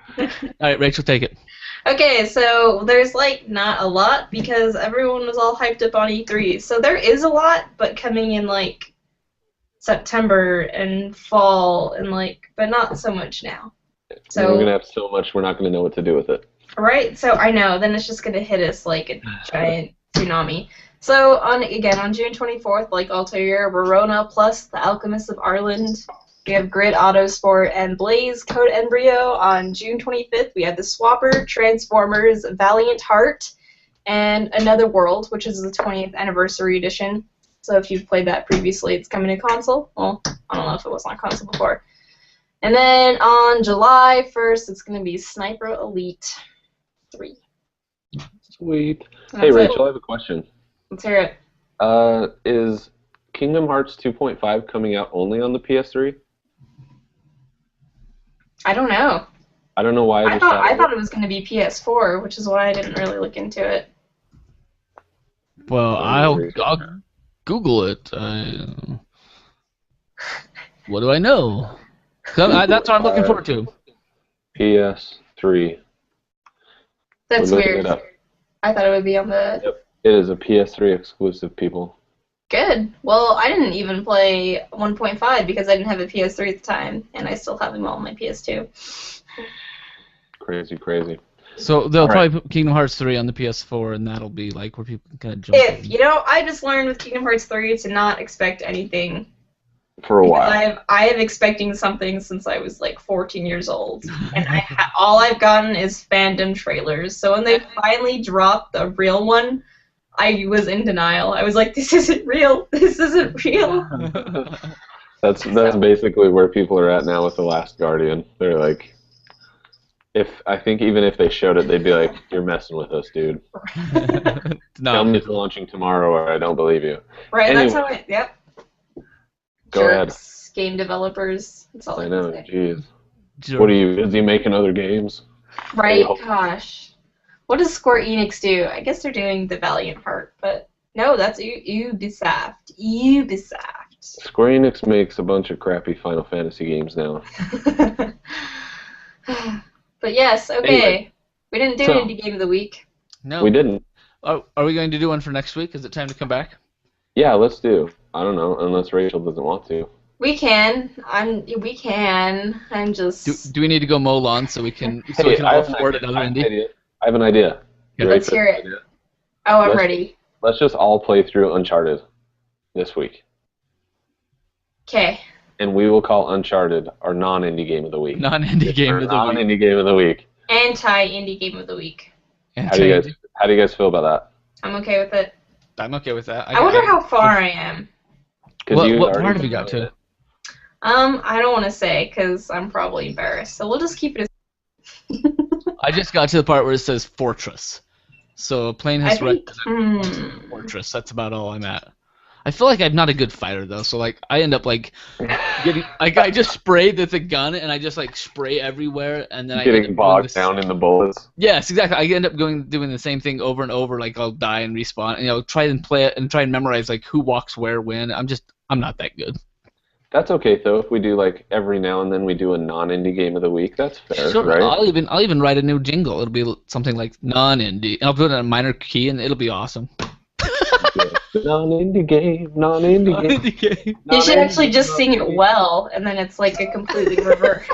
All right, Rachel, take it. Okay, so there's not a lot because everyone was all hyped up on E3. So there is a lot, but coming in September and fall and but not so much now. So we're gonna have so much we're not gonna know what to do with it. Right? So I know, then it's just gonna hit us like a giant tsunami. So on June 24th, like Altair, Verona plus The Alchemist of Ireland. We have Grid Autosport and Blaze Code Embryo. On June 25th, we have The Swapper, Transformers, Valiant Heart, and Another World, which is the 20th anniversary edition. So if you've played that previously, it's coming to console. Well, I don't know if it was on console before. And then on July 1st, it's going to be Sniper Elite 3. Sweet. Hey, Rachel, I have a question. Let's hear it. Is Kingdom Hearts 2.5 coming out only on the PS3? I don't know. I don't know why I thought it was going to be PS4, which is why I didn't really look into it. Well, I'll Google it. What do I know? That's what I'm looking forward to. PS3. That's weird. I thought it would be on the... Yep. It is a PS3 exclusive, people. Good. Well, I didn't even play 1.5 because I didn't have a PS3 at the time, and I still have them all on my PS2. Crazy, crazy. So they'll probably put Kingdom Hearts 3 on the PS4, and that'll be where people can kind of jump in. I just learned with Kingdom Hearts 3 to not expect anything. For a while. I have expecting something since I was 14 years old, and all I've gotten is fandom trailers. So when they finally dropped the real one, I was in denial. I was like, this isn't real. This isn't real. That's basically where people are at now with The Last Guardian. They're like, I think even if they showed it, they'd be like, you're messing with us, dude. Tell me it's launching tomorrow or I don't believe you. Right, anyway, that's how it, yep. Go ahead. Game developers. That's all I know, jeez. What are you, busy making other games? Right, gosh. What does Square Enix do? I guess they're doing the Valiant Heart, but no, that's Ubisoft. Square Enix makes a bunch of crappy Final Fantasy games now. But yes, okay. Anyway, we didn't do Indie Game of the Week. No. We didn't. Oh, are we going to do one for next week? Is it time to come back? Yeah, let's do. I don't know, unless Rachel doesn't want to. We can. We can. I'm just... Do we need to go mow lawns so we can all afford another indie? I have an idea. Yeah, let's hear it. Oh, I'm ready. Let's just all play through Uncharted this week. Okay. And we will call Uncharted our non-indie game of the week. Non-indie game of the week. Non-indie game of the week. Anti-indie game of the week. How do you guys feel about that? I'm okay with it. I'm okay with that. I wonder how far I am. What already part have you got to? I don't want to say because I'm probably embarrassed. So we'll just keep it. I just got to the part where it says fortress. So a plane has wrecked fortress. That's about all I'm at. I feel like I'm not a good fighter though, so like I end up like getting like I just spray the gun and I just like spray everywhere and then I end getting up bogged down in the bullets. Yes, exactly. I end up doing the same thing over and over. Like I'll die and respawn, and try and play it and try and memorize like who walks where when. I'm not that good. That's okay though. If we do like every now and then we do a non-indie game of the week, that's fair, Sure, right? I'll even write a new jingle. It'll be something like non-indie, and I'll put it in a minor key, and it'll be awesome. Non-indie game, non-indie game. Non-indie game. You should actually just sing it well, and then it's like a completely reverse.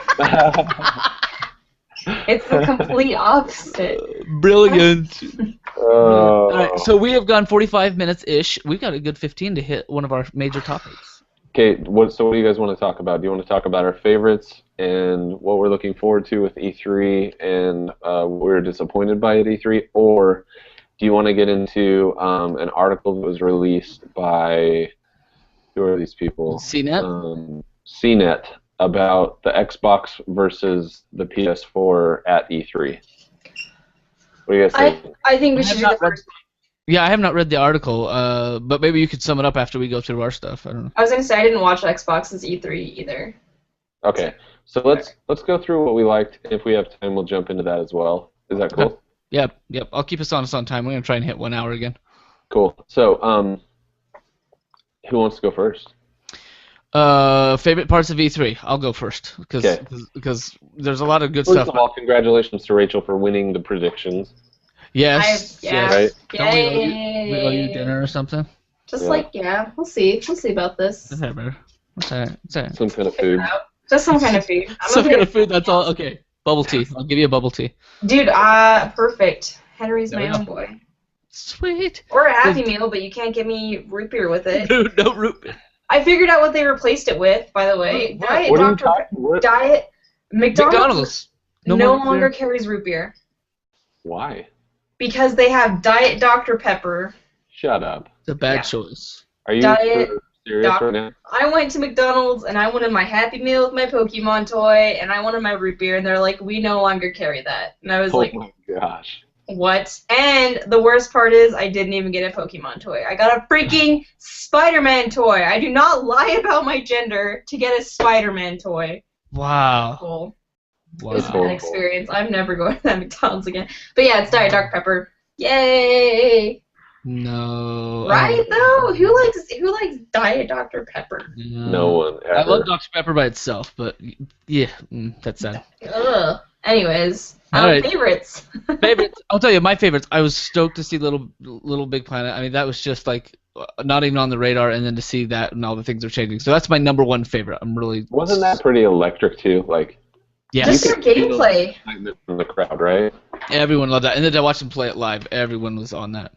It's the complete opposite. Brilliant. All right, Oh. so we have gone 45 minutes ish. We've got a good 15 to hit one of our major topics. Okay, what do you guys want to talk about? Do you want to talk about our favorites and what we're looking forward to with E3 and what we're disappointed by at E3, or do you want to get into an article that was released by, who are these people? CNET? CNET, about the Xbox versus the PS4 at E3. What do you guys think? I think we should do the first. Yeah, I have not read the article, but maybe you could sum it up after we go through our stuff. I don't know. I was gonna say I didn't watch Xbox's E3 either. Okay, so let's go through what we liked. If we have time, we'll jump into that as well. Is that cool? Yep. I'll keep us on time. We're gonna try and hit 1 hour again. Cool. So, who wants to go first? Favorite parts of E3. I'll go first because there's a lot of good First stuff. of all, congratulations to Rachel for winning the predictions. Yes. Right? Don't we owe you dinner or something? We'll see. We'll see about this. Whatever. What's that? Some kind of food. Just some kind of food. Some kind of food. That's all. Okay. Bubble tea. I'll give you a bubble tea. Dude, perfect. Henry's my own boy. Sweet. Or a Happy Meal, but you can't give me root beer with it. Dude, no root beer. I figured out what they replaced it with, by the way. What are you talking about? Diet McDonald's no longer beer. carries root beer. Why? Because they have Diet Dr. Pepper. Shut up. It's a bad choice. Are you Diet serious right now? I went to McDonald's and I wanted my Happy Meal with my Pokemon toy and I wanted my root beer and they're like, we no longer carry that. And I was like, oh my gosh. What? And the worst part is I didn't even get a Pokemon toy. I got a freaking Spider-Man toy. I do not lie about my gender to get a Spider-Man toy. Wow. Cool. Wow. It was a bad experience. I'm never going to that McDonald's again. But yeah, it's Diet Dr. Pepper. Yay! No. Right though? Who likes Diet Dr. Pepper? No one ever. I love Dr. Pepper by itself, but yeah, that's sad. Ugh. Anyways, All right. favorites. Favorites. I'll tell you my favorites. I was stoked to see Little Big Planet. I mean, that was just like not even on the radar, and then to see that and all the things are changing. So that's my number one favorite. I'm really. Wasn't that pretty electric too? Like. Just Yes. for gameplay. From the crowd, right? Everyone loved that, and then to watch them play it live, everyone was on that.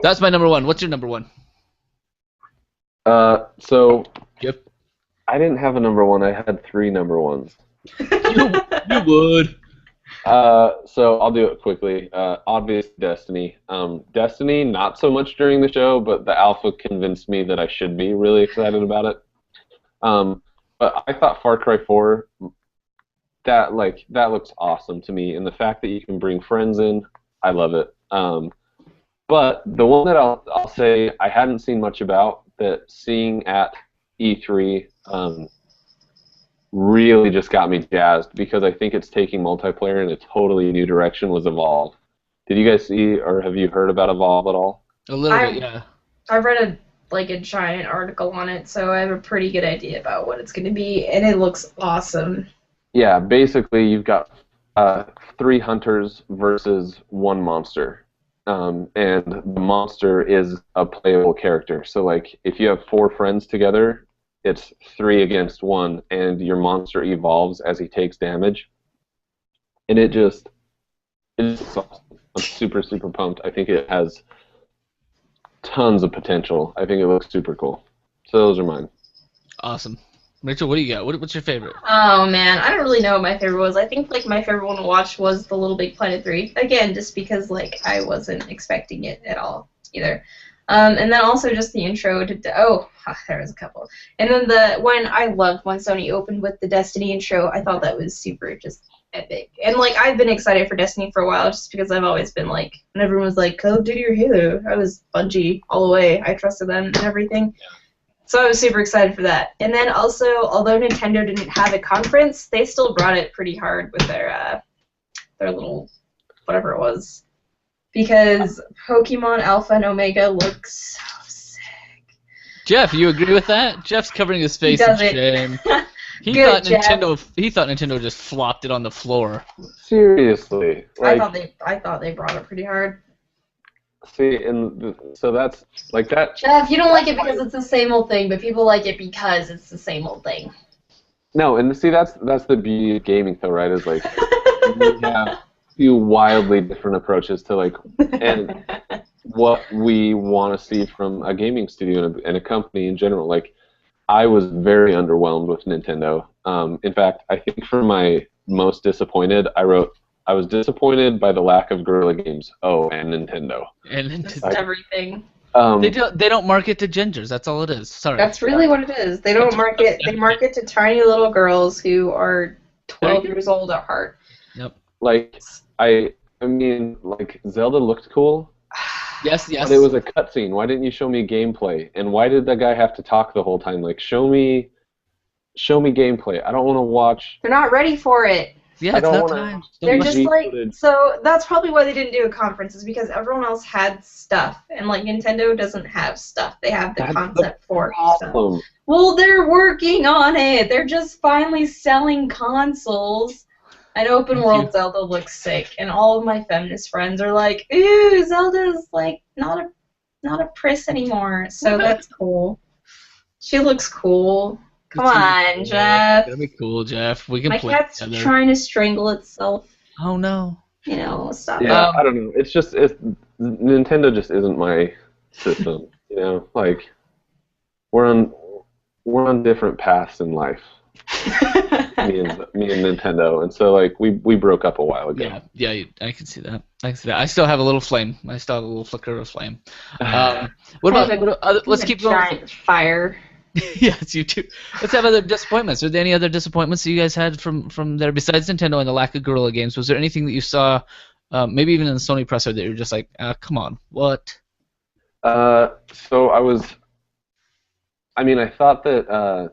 That's my number one. What's your number one? So. Yep. I didn't have a number one. I had 3 number ones. You would. So I'll do it quickly. Obvious Destiny. Destiny, not so much during the show, but the alpha convinced me that I should be really excited about it. But I thought Far Cry 4, that looks awesome to me, and the fact that you can bring friends in, I love it. But the one that I'll say I hadn't seen much about, that seeing at E3 really just got me jazzed, because I think it's taking multiplayer in a totally new direction, was Evolve. Did you guys see or have you heard about Evolve at all? A little bit, yeah. I've read a giant article on it, so I have a pretty good idea about what it's going to be, and it looks awesome. Yeah, basically you've got 3 hunters versus 1 monster. And the monster is a playable character. So like if you have 4 friends together, it's 3 against 1, and your monster evolves as he takes damage. And it's awesome. I'm super, super pumped. I think it has tons of potential. I think it looks super cool. So those are mine. Awesome. Rachel, what do you got? What's your favorite? Oh man, I don't really know what my favorite was. I think my favorite one to watch was the Little Big Planet 3. Again, just because I wasn't expecting it at all either. And then also just the intro to there was a couple. And then I loved when Sony opened with the Destiny intro. I thought that was super just epic. And like I've been excited for Destiny for a while just because I've always been like when everyone was like Call of Duty or Halo, I was Bungie all the way. I trusted them and everything. So I was super excited for that. And then also, although Nintendo didn't have a conference, they still brought it pretty hard with their little whatever it was. Because Pokemon Alpha and Omega looks so sick. Jeff, you agree with that? Jeff's covering his face in shame. He Good, thought Nintendo just flopped it on the floor. Seriously. Like, I thought they brought it pretty hard. See, so that's like that. Jeff, you don't like it because it's the same old thing, but people like it because it's the same old thing. No, and see, that's the beauty of gaming, though, right? Is like we have few wildly different approaches to like and what we want to see from a gaming studio and a company in general. Like, I was very underwhelmed with Nintendo. In fact, I think for my most disappointed, I was disappointed by the lack of Guerrilla Games. Oh, and Nintendo. And Nintendo. Everything. They don't market to gingers. That's all it is. Sorry. That's really what it is. They don't market. They market to tiny little girls who are 12 years old at heart. Yep. Like I mean, like Zelda looked cool. Yes. But it was a cutscene. Why didn't you show me gameplay? And why did that guy have to talk the whole time? Like, show me gameplay. I don't want to watch. They're not ready for it. Yeah, it's not time. They're just like, so that's probably why they didn't do a conference, is because everyone else had stuff, and like Nintendo doesn't have stuff. They have the concept for stuff. Well, they're working on it. They're just finally selling consoles. And open world Zelda looks sick, and all of my feminist friends are like, "Ooh, Zelda's like not a priss anymore." So that's cool. She looks cool. Come on, Jeff. That'd be cool, Jeff. We can my play cat's together. Trying to strangle itself. Oh no. You know, stop. Yeah, I don't know. It's Nintendo just isn't my system. You know, like we're on different paths in life. me and Nintendo, and so like we broke up a while ago. Yeah, I can see that. I still have a little flame. I still have a little flicker of flame. What about let's keep going. Giant fire. Yes, you too. Let's have other disappointments. Are there any other disappointments that you guys had from there besides Nintendo and the lack of Guerrilla Games? Was there anything that you saw, maybe even in the Sony presser, that you're just like, come on, what? So I thought that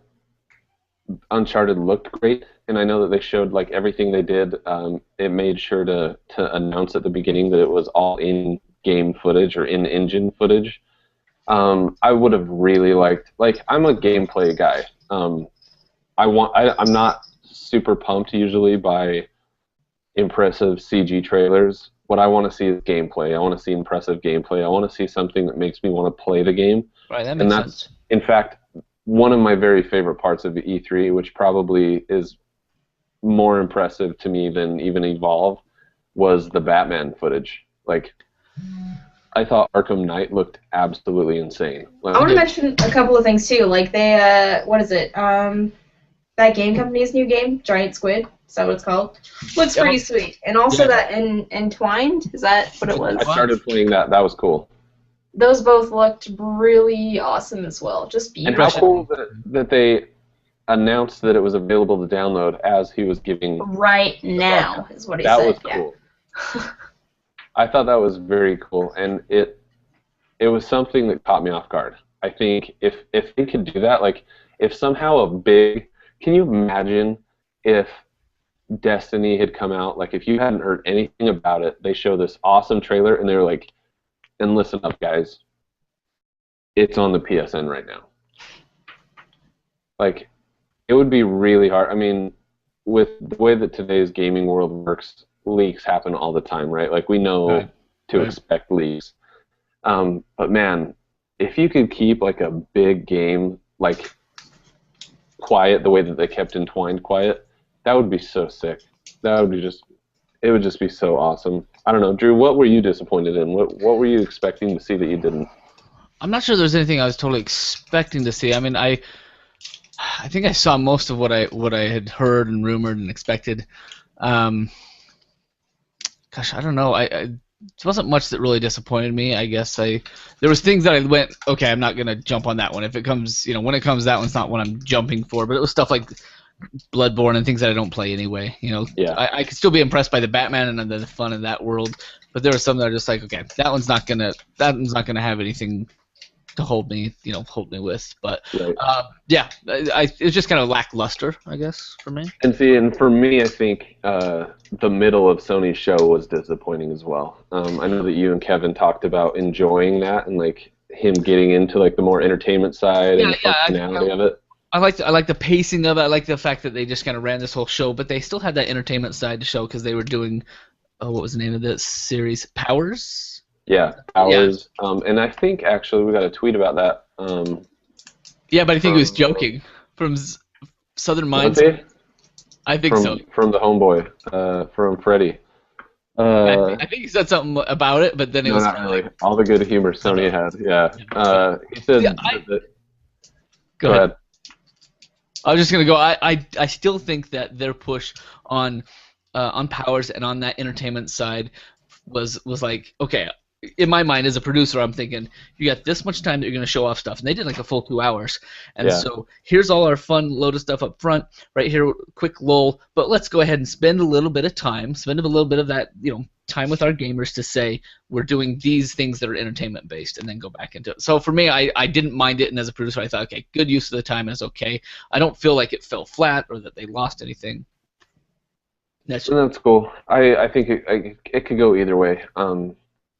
Uncharted looked great, and I know that they showed like everything they did. It made sure to announce at the beginning that it was all in-game footage or in-engine footage. I would have really liked, like, I'm a gameplay guy. I'm not super pumped usually by impressive CG trailers. What I want to see is gameplay. I want to see impressive gameplay. I want to see something that makes me want to play the game. Right, that makes sense. In fact, one of my very favorite parts of the E3, which probably is more impressive to me than even Evolve, was the Batman footage. Like, I thought Arkham Knight looked absolutely insane. I want to mention a couple of things too. Like they, what is it? That game company's new game, Giant Squid. Is that what it's called? Looks pretty sweet. And also that Entwined. Is that what it was? I started playing that. That was cool. Those both looked really awesome as well. Just beautiful. And how cool that they announced that it was available to download as he was giving. Right now is what he said. That was cool. I thought that was very cool, and it was something that caught me off guard. I think if they could do that, like if somehow can you imagine if Destiny had come out, like if you hadn't heard anything about it, they show this awesome trailer, and they were like, and listen up, guys, it's on the PSN right now. Like, it would be really hard. I mean, with the way that today's gaming world works, leaks happen all the time, right? Like, we know to expect leaks. But man, if you could keep like a big game like quiet the way that they kept Entwined quiet, that would be so sick. That would be it would just be so awesome. I don't know, Drew, what were you disappointed in? What were you expecting to see that you didn't? I'm not sure there's anything I was totally expecting to see. I mean, I think I saw most of what I had heard and rumored and expected. Gosh, I don't know. wasn't much that really disappointed me. I guess there was things that I went, okay, I'm not gonna jump on that one. If it comes, when it comes, that one's not what I'm jumping for. But it was stuff like Bloodborne and things that I don't play anyway. Yeah. I could still be impressed by the Batman and the fun in that world, but there were some that are just like, okay, that one's not gonna have anything to hold me with. But Right. yeah, it was just kind of lackluster, I guess, for me. And for me, I think the middle of Sony's show was disappointing as well. I know that you and Kevin talked about enjoying that and like him getting into like the more entertainment side and the functionality of it. I like the pacing of it. I like the fact that they just kind of ran this whole show, but they still had that entertainment side to show because they were doing, what was the name of this series? Powers. Yeah, Powers. Yeah. And I think actually we got a tweet about that. Yeah, but I think he was joking from Southern Minds. I think so. From the homeboy, from Freddie. I think he said something about it, but then it was not really. All the good humor Sony had. Yeah. He said. Go ahead. I was just gonna go. I still think that their push on Powers and on that entertainment side was like, okay. In my mind, as a producer, I'm thinking, you got this much time that you're going to show off stuff. And they did like a full 2 hours. And so here's all our fun load of stuff up front, right here, quick lull. But let's go ahead and spend a little bit of time, spend a little bit of that, time with our gamers to say we're doing these things that are entertainment based and then go back into it. So for me, I didn't mind it. And as a producer, I thought, okay, good use of the time is okay. I don't feel like it fell flat or that they lost anything. That's cool. I think it could go either way.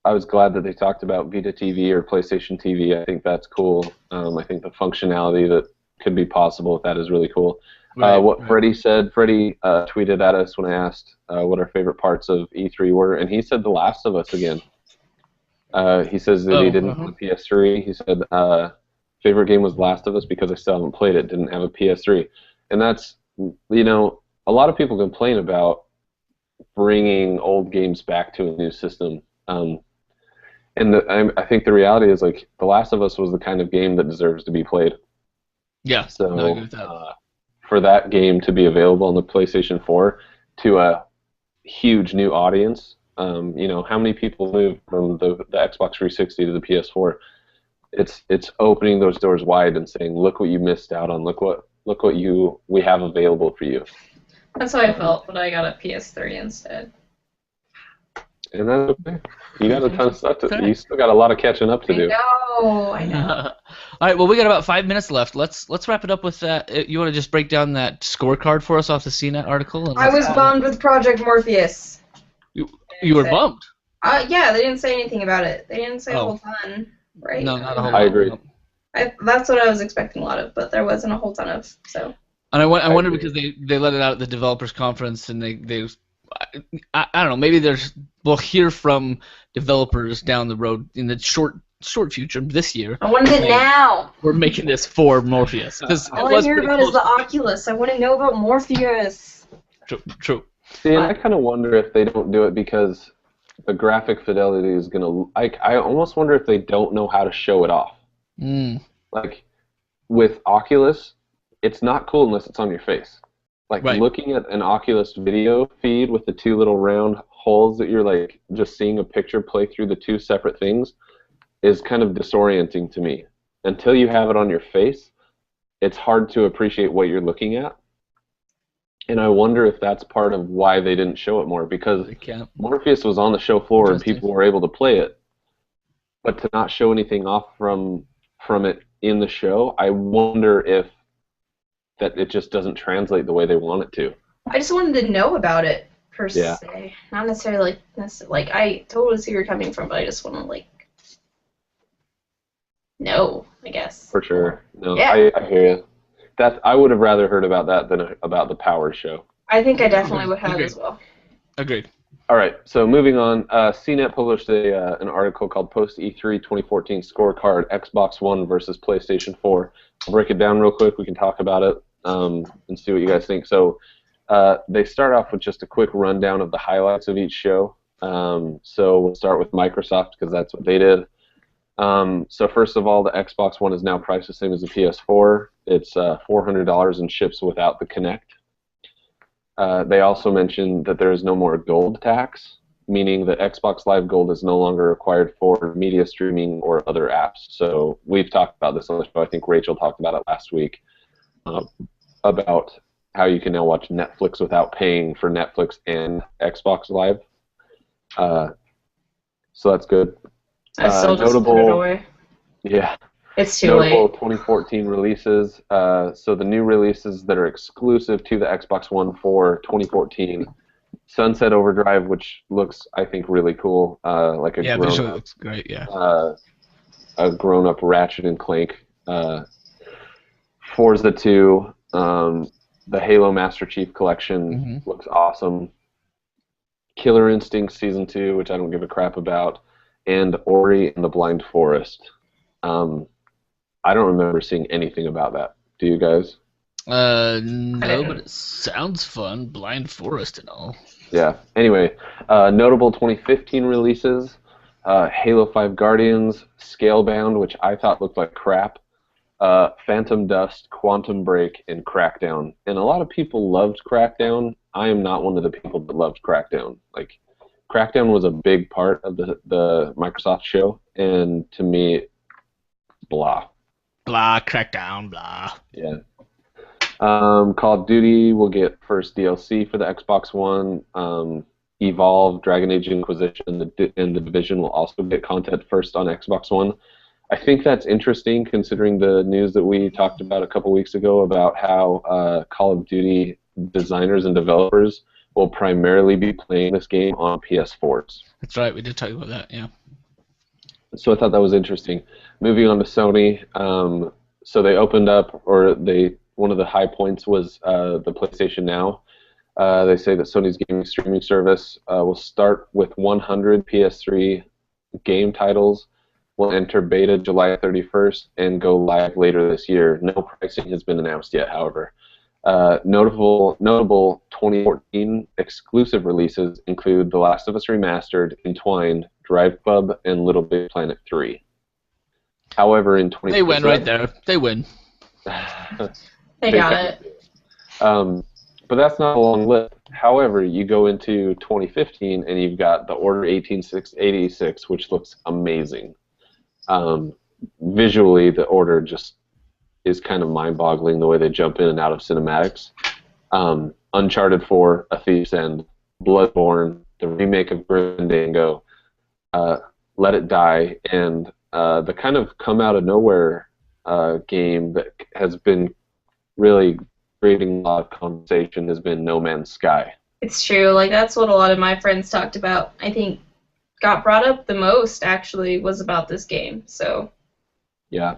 I was glad that they talked about Vita TV or PlayStation TV. I think that's cool. I think the functionality that could be possible with that is really cool. Right. Freddie said, Freddie tweeted at us when I asked what our favorite parts of E3 were, and he said The Last of Us again. He says that he didn't have a PS3. He said favorite game was Last of Us because I still haven't played it, didn't have a PS3. And that's, a lot of people complain about bringing old games back to a new system. And I think the reality is, like, The Last of Us was the kind of game that deserves to be played. Yeah, so no, I agree with that. For that game to be available on the PlayStation 4 to a huge new audience, how many people moved from the Xbox 360 to the PS4? It's opening those doors wide and saying, look what you missed out on. Look what we have available for you. That's how I felt when I got a PS3 instead. And that's okay. You got a ton of stuff you still got a lot of catching up to do. I know. All right, well, we got about 5 minutes left. Let's wrap it up with that. You want to just break down that scorecard for us off the CNET article? I was bummed with Project Morpheus. You were bummed? Yeah, they didn't say anything about it. They didn't say a whole ton, right? No, not a whole lot. I agree. That's what I was expecting a lot of, but there wasn't a whole ton of, so. And I wonder because they let it out at the developers conference, and they I don't know, maybe we'll hear from developers down the road in the short future this year. I want it now. We're making this for Morpheus. All I hear about is the Oculus. I want to know about Morpheus. True. See, and I kind of wonder if they don't do it because the graphic fidelity is going to... I almost wonder if they don't know how to show it off. Like, with Oculus, it's not cool unless it's on your face. Like, looking at an Oculus video feed with the two little round holes that you're, like, just seeing a picture play through the two separate things is kind of disorienting to me. Until you have it on your face, it's hard to appreciate what you're looking at. And I wonder if that's part of why they didn't show it more, because Morpheus was on the show floor and people were able to play it. But to not show anything off from it in the show, I wonder if that it just doesn't translate the way they want it to. I just wanted to know about it, per se. Not necessarily, like, I totally see where you're coming from, but I just want to, like, know, I guess. For sure. No, I hear you. I would have rather heard about that than about the Power show. I think I definitely would have as well. Agreed. All right, so moving on, CNET published an article called Post E3 2014 Scorecard, Xbox One versus PlayStation 4. I'll break it down real quick. We can talk about it and see what you guys think. So they start off with just a quick rundown of the highlights of each show. So we'll start with Microsoft because that's what they did. So first of all, the Xbox One is now priced the same as the PS4. It's $400 and ships without the Kinect. They also mentioned that there is no more gold tax, meaning that Xbox Live Gold is no longer required for media streaming or other apps. So we've talked about this on the show. I think Rachel talked about it last week, about how you can now watch Netflix without paying for Netflix and Xbox Live. So that's good. I still just put it away. Yeah. It's too Notable late. 2014 releases. So the new releases that are exclusive to the Xbox One for 2014. Sunset Overdrive, which looks, I think, really cool. Like a visually looks great. Yeah. A grown-up Ratchet and Clank. Forza 2. The Halo Master Chief Collection looks awesome. Killer Instinct Season 2, which I don't give a crap about, and Ori and the Blind Forest. I don't remember seeing anything about that. Do you guys? No, but it sounds fun. Blind Forest and all. Yeah. Anyway, notable 2015 releases: Halo 5 Guardians, Scalebound, which I thought looked like crap, Phantom Dust, Quantum Break, and Crackdown. And a lot of people loved Crackdown. I am not one of the people that loved Crackdown. Like, Crackdown was a big part of the Microsoft show, and to me, blah. Blah, Crackdown, blah. Yeah. Call of Duty will get first DLC for the Xbox One. Evolve, Dragon Age Inquisition, and the Division will also get content first on Xbox One. I think that's interesting, considering the news that we talked about a couple weeks ago about how Call of Duty designers and developers will primarily be playing this game on PS4s. That's right, we did talk about that, yeah. So I thought that was interesting. Moving on to Sony, so they opened up, or one of the high points was the PlayStation Now. They say that Sony's gaming streaming service will start with 100 PS3 game titles, will enter beta July 31st, and go live later this year. No pricing has been announced yet, however. Notable 2014 exclusive releases include The Last of Us Remastered, Entwined, Drive Club, and Little Big Planet 3. However, in 2015... They win right there. They win. They got it. But that's not a long list. However, you go into 2015 and you've got The Order 1886, which looks amazing. Visually, The Order just is kind of mind-boggling the way they jump in and out of cinematics. Uncharted 4, A Thief's End, Bloodborne, the remake of Grim Dango, Let It Die, and the kind of come-out-of-nowhere game that has been really creating a lot of conversation has been No Man's Sky. It's true. Like, that's what a lot of my friends talked about. I think got brought up the most, actually, was about this game. So. Yeah.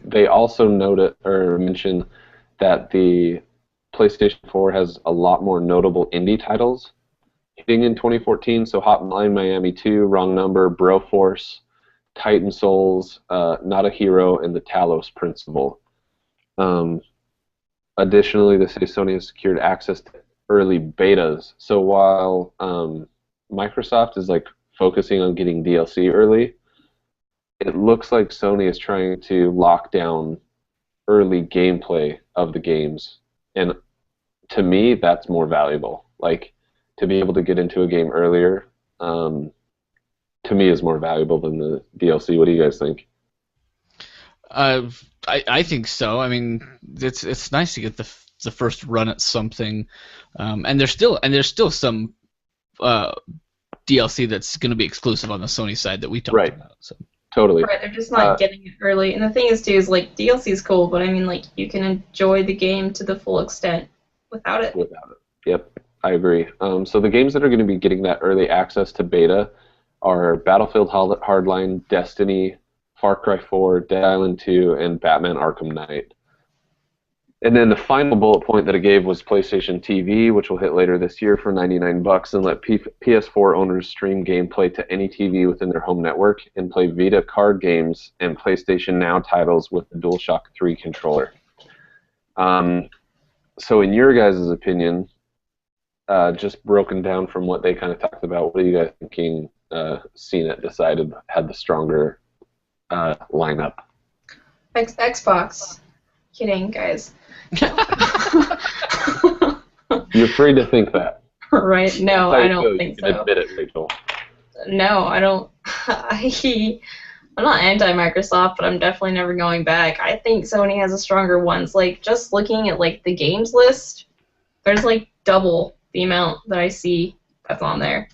They also noted or mentioned that the PlayStation 4 has a lot more notable indie titles hitting in 2014. So Hotline Miami 2, Wrong Number, Broforce, Titan Souls, Not a Hero, and the Talos Principle. Additionally, they say Sony has secured access to early betas. So while Microsoft is like focusing on getting DLC early, it looks like Sony is trying to lock down early gameplay of the games. And to me, that's more valuable. Like, to be able to get into a game earlier, to me, is more valuable than the DLC. What do you guys think? I think so. I mean, it's nice to get the first run at something, and there's still some DLC that's going to be exclusive on the Sony side that we talked about. So. Totally. Right, they're just not getting it early. And the thing is, too, is like DLC is cool, but I mean, like, you can enjoy the game to the full extent without it. Yep, I agree. So the games that are going to be getting that early access to beta are Battlefield Hardline, Destiny, Far Cry 4, Dead Island 2, and Batman Arkham Knight. And then the final bullet point that it gave was PlayStation TV, which will hit later this year for $99 and let PS4 owners stream gameplay to any TV within their home network and play Vita card games and PlayStation Now titles with the DualShock 3 controller. So in your guys' opinion, just broken down from what they kind of talked about, what are you guys thinking CNET decided had the stronger lineup? Xbox. Kidding, guys. You're free to think that. Right? No, I That's how you don't feel. think You can so. admit it, Rachel. No, I don't. I'm not anti-Microsoft, but I'm definitely never going back. I think Sony has a stronger ones. Like, just looking at, like, the games list, there's, like, double the amount that I see that's on there.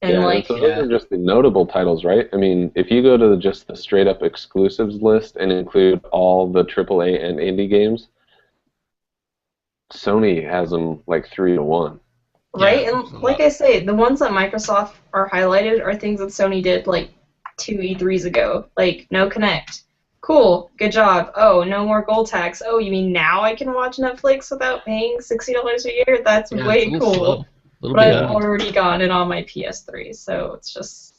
And, Yeah, and like, so those are just the notable titles, right? I mean, if you go to just the straight-up exclusives list and include all the AAA and indie games, Sony has them like 3-1. right? Yeah, And, like I say, the ones that Microsoft are highlighted are things that Sony did, like, 2 E3s ago. Like, no Connect. Cool, good job. Oh, no more gold tax. Oh, you mean now I can watch Netflix without paying $60 a year? That's yeah, way it's a little cool. slow. A little But bit I've behind. already gotten it on my PS3, so it's just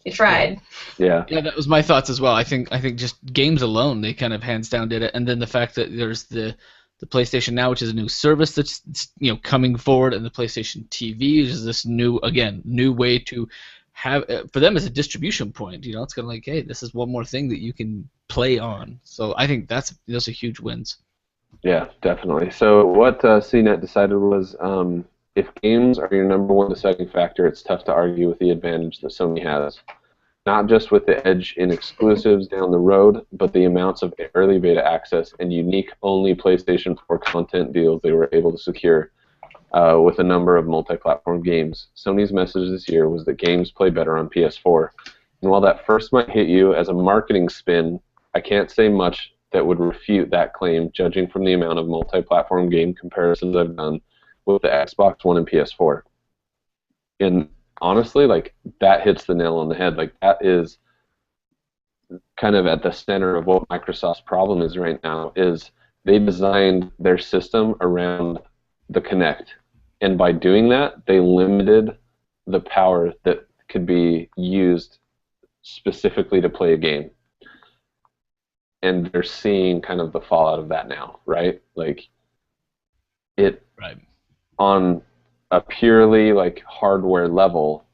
you tried. Yeah. Yeah, that was my thoughts as well. I think just games alone, they kind of hands down did it, and then the fact that there's the PlayStation Now, which is a new service that's coming forward, and the PlayStation TV, which is this new way to have for them as a distribution point. It's kind of like, hey, this is one more thing that you can play on. So I think those are huge wins. Yeah, definitely. So what CNET decided was if games are your number one deciding factor, it's tough to argue with the advantage that Sony has. Not just with the edge in exclusives down the road, but the amounts of early beta access and unique only PlayStation 4 content deals they were able to secure with a number of multi-platform games. Sony's message this year was that games play better on PS4. And while that first might hit you as a marketing spin, I can't say much that would refute that claim, judging from the amount of multi-platform game comparisons I've done with the Xbox One and PS4. And honestly, like, that hits the nail on the head. Like, that is kind of at the center of what Microsoft's problem is right now, is they designed their system around the Kinect. And by doing that, they limited the power that could be used specifically to play a game. And they're seeing kind of the fallout of that now, right? Like, it Right. on a purely like hardware level,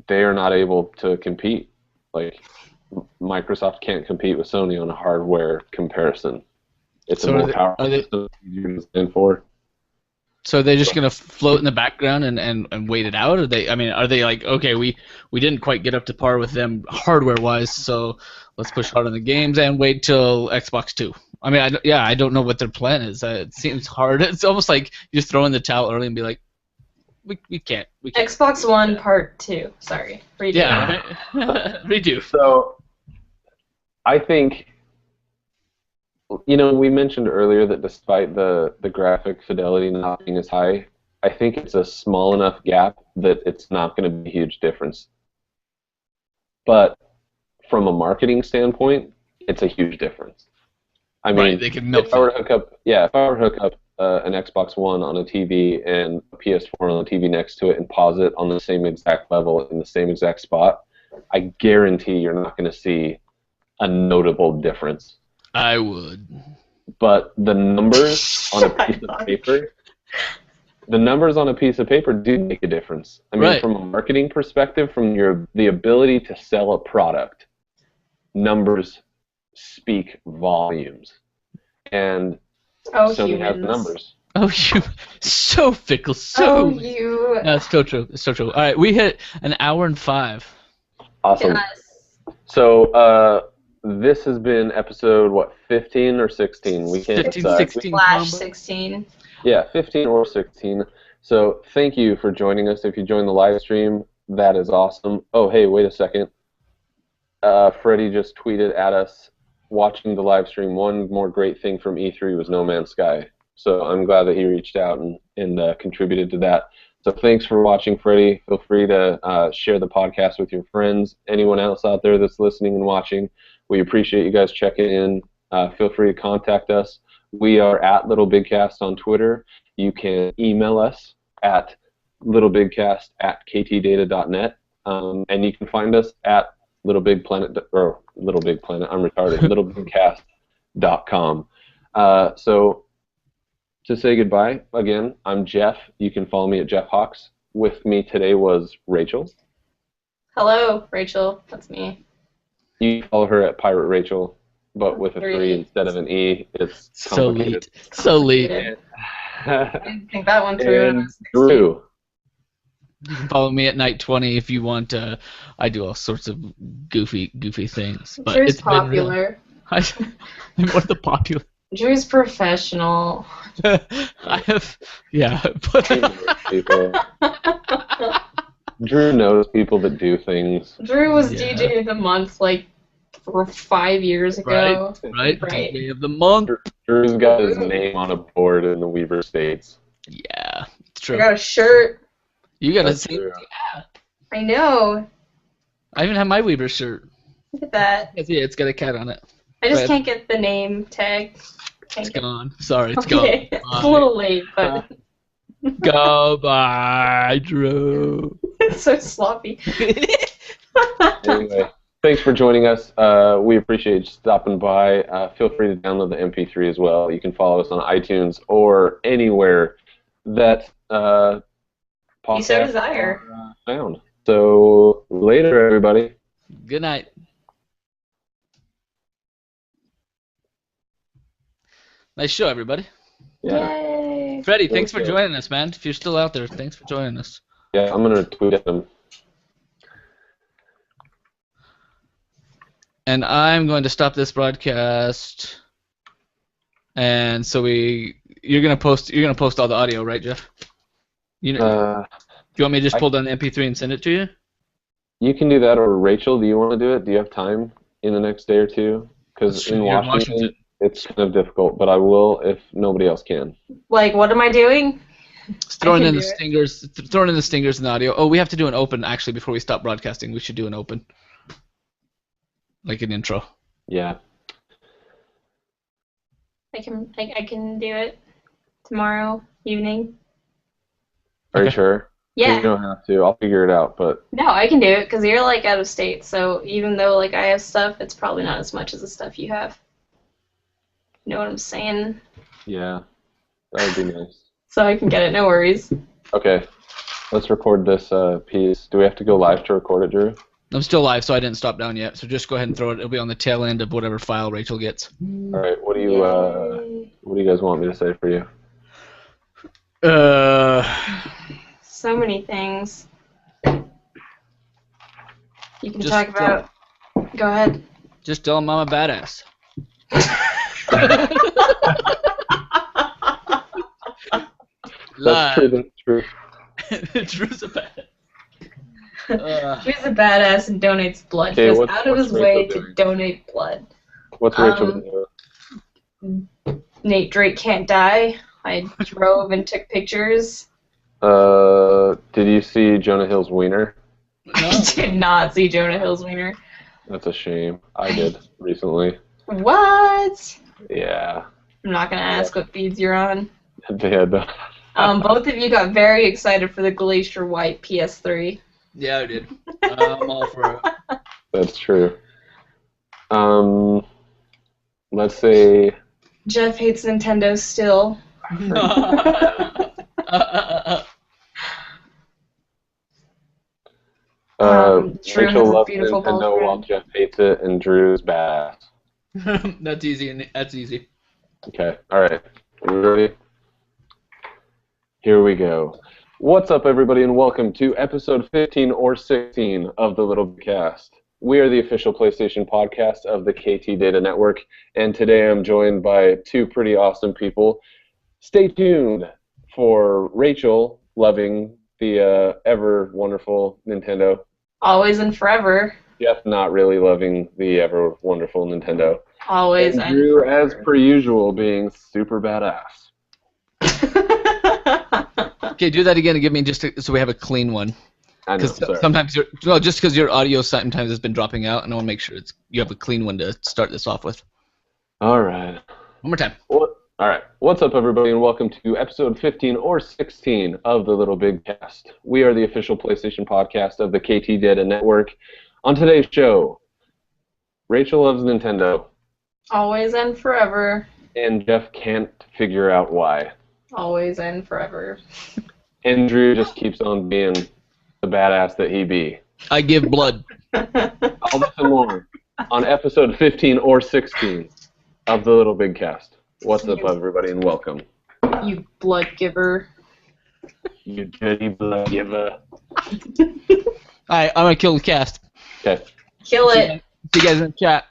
they are not able to compete. Like, Microsoft can't compete with Sony on a hardware comparison. It's So a more powerful system you're designed for. So are they just gonna float in the background and wait it out? Or are they like, okay, we didn't quite get up to par with them hardware wise, so let's push hard on the games and wait till Xbox 2. I don't know what their plan is. It seems hard. It's almost like you just throw in the towel early and be like, we can't. Xbox One Part 2. Sorry. Redo. Yeah, right? Redo. So I think, we mentioned earlier that despite the graphic fidelity not being as high, I think it's a small enough gap that it's not going to be a huge difference. But from a marketing standpoint, it's a huge difference. I mean, Right, they can milk if I were to hook up an Xbox One on a TV and a PS4 on the TV next to it and pause it on the same exact level in the same exact spot, I guarantee you're not going to see a notable difference. I would. But the numbers on a piece of paper, do make a difference. I mean, Right. From a marketing perspective, from the ability to sell a product, numbers speak volumes. And Sony has the numbers. Oh, you so fickle, Oh, you. No, it's so true. It's so true. All right, we hit an hour and 5. Awesome. Yes. So this has been episode 15 or 16? We can't 15, decide. 16 Slash combo. 16. Yeah, 15 or 16. So thank you for joining us. If you joined the live stream, that is awesome. Oh, hey, wait a second. Freddie just tweeted at us, watching the live stream, one more great thing from E3 was No Man's Sky. So I'm glad that he reached out and contributed to that. So thanks for watching, Freddie. Feel free to share the podcast with your friends, anyone else out there that's listening and watching. We appreciate you guys checking in. Feel free to contact us. We are at LittleBigKast on Twitter. You can email us at littlebigkast@ktdata.net. And you can find us at Little Big Planet, I'm retarded, littlebigkast.com. So to say goodbye, again, I'm Jeff. You can follow me at Jeff Hawks. With me today was Rachel. Hello, Rachel. That's me. You can follow her at Pirate Rachel, but with a 3 instead of an E. It's So complicated. late. So late. Complicated. I didn't think that one through. And Drew. You can follow me at Night20 if you want. I do all sorts of goofy things. But Drew's it's popular. I'm one of the popular. Drew's professional. I have, yeah. But People. Drew knows people that do things. Drew was DJ of the month like 5 years ago. Right. DJ of the month. Drew's got his name on a board in the Weaver States. Yeah, it's true. I got a shirt. You got That's a true. yeah. I know. I even have my Weaver shirt. Look at that. Yeah, it's got a cat on it. I just But can't get the name tag. It's gone. Sorry, it's Okay. gone. It's a little late, but Go bye, Drew. it's so sloppy. Anyway, thanks for joining us. We appreciate you stopping by. Feel free to download the MP3 as well. You can follow us on iTunes or anywhere that You so desire. are found. So later, everybody. Good night. Nice show, everybody. Yeah. Yay. Freddie, thanks for Okay. joining us, man. If you're still out there, thanks for joining us. Yeah, I'm gonna tweet at them. And I'm going to stop this broadcast. And so you're gonna post all the audio, right, Jeff? You know, do you want me to just pull down the MP3 and send it to you? You can do that, or Rachel, do you want to do it? Do you have time in the next day or two? Because in You're in Washington, it's kind of difficult, but I will if nobody else can. Like, what am I doing? Just throwing I in can the do it. stingers, throwing in the stingers in the audio. Oh, we have to do an open actually before we stop broadcasting. We should do an open, like an intro. Yeah. I can do it tomorrow evening. Are you Okay. sure? Yeah. You don't have to. I'll figure it out, but No, I can do it because you're like out of state. So even though like I have stuff, it's probably not as much as the stuff you have. You know what I'm saying? yeah, that would be nice. So I can get it. No worries. Okay, let's record this piece. Do we have to go live to record it, Drew? I'm still live, so I didn't stop down yet. So just go ahead and throw it. It'll be on the tail end of whatever file Rachel gets. All right. What do Yay. you guys want me to say for you? So many things. You can Just talk about. Go ahead. Just tell him I'm a badass. That's true. That's true. Drew's a badass. He's a badass and donates blood. Okay, he goes what's- out of what's his way Rachel to doing? donate blood. What's Rachel doing? Nate Drake can't die. I drove and took pictures. Did you see Jonah Hill's wiener? I did not see Jonah Hill's wiener. That's a shame. I did recently. What? Yeah. I'm not gonna ask what feeds you're on. I did. Both of you got very excited for the Glacier White PS3. Yeah, I did. I'm all for it. That's true. Let's say Jeff hates Nintendo still. Drew has Rachel a loves beautiful Nintendo girlfriend. while Jeff hates it, and Drew's badass. That's easy. That's easy. Okay, alright. Are you ready? Here we go. What's up, everybody, and welcome to episode 15 or 16 of the LittleBigKast. We are the official PlayStation podcast of the KT Data Network, and today I'm joined by two pretty awesome people. Stay tuned for Rachel loving the ever wonderful Nintendo. Always and forever. Jeff not really loving the ever wonderful Nintendo. Always And and Drew, as forever. per usual, being super badass. Okay, do that again and give me so we have a clean one. I know, Because sorry. sometimes just because your audio sometimes has been dropping out, and I want to make sure you have a clean one to start this off with. All right. One more time. All right. What's up, everybody, and welcome to episode 15 or 16 of the LittleBigKast. We are the official PlayStation podcast of the KT Data Network. On today's show, Rachel loves Nintendo, Always and forever. and Jeff can't figure out why. Always and forever. And Drew just keeps on being the badass that he be. I give blood. All this and more on episode 15 or 16 of the LittleBigKast. What's up, everybody, and welcome. You blood giver. You dirty blood giver. Alright, I'm gonna kill the cast. Okay. Kill it. See you guys in the chat.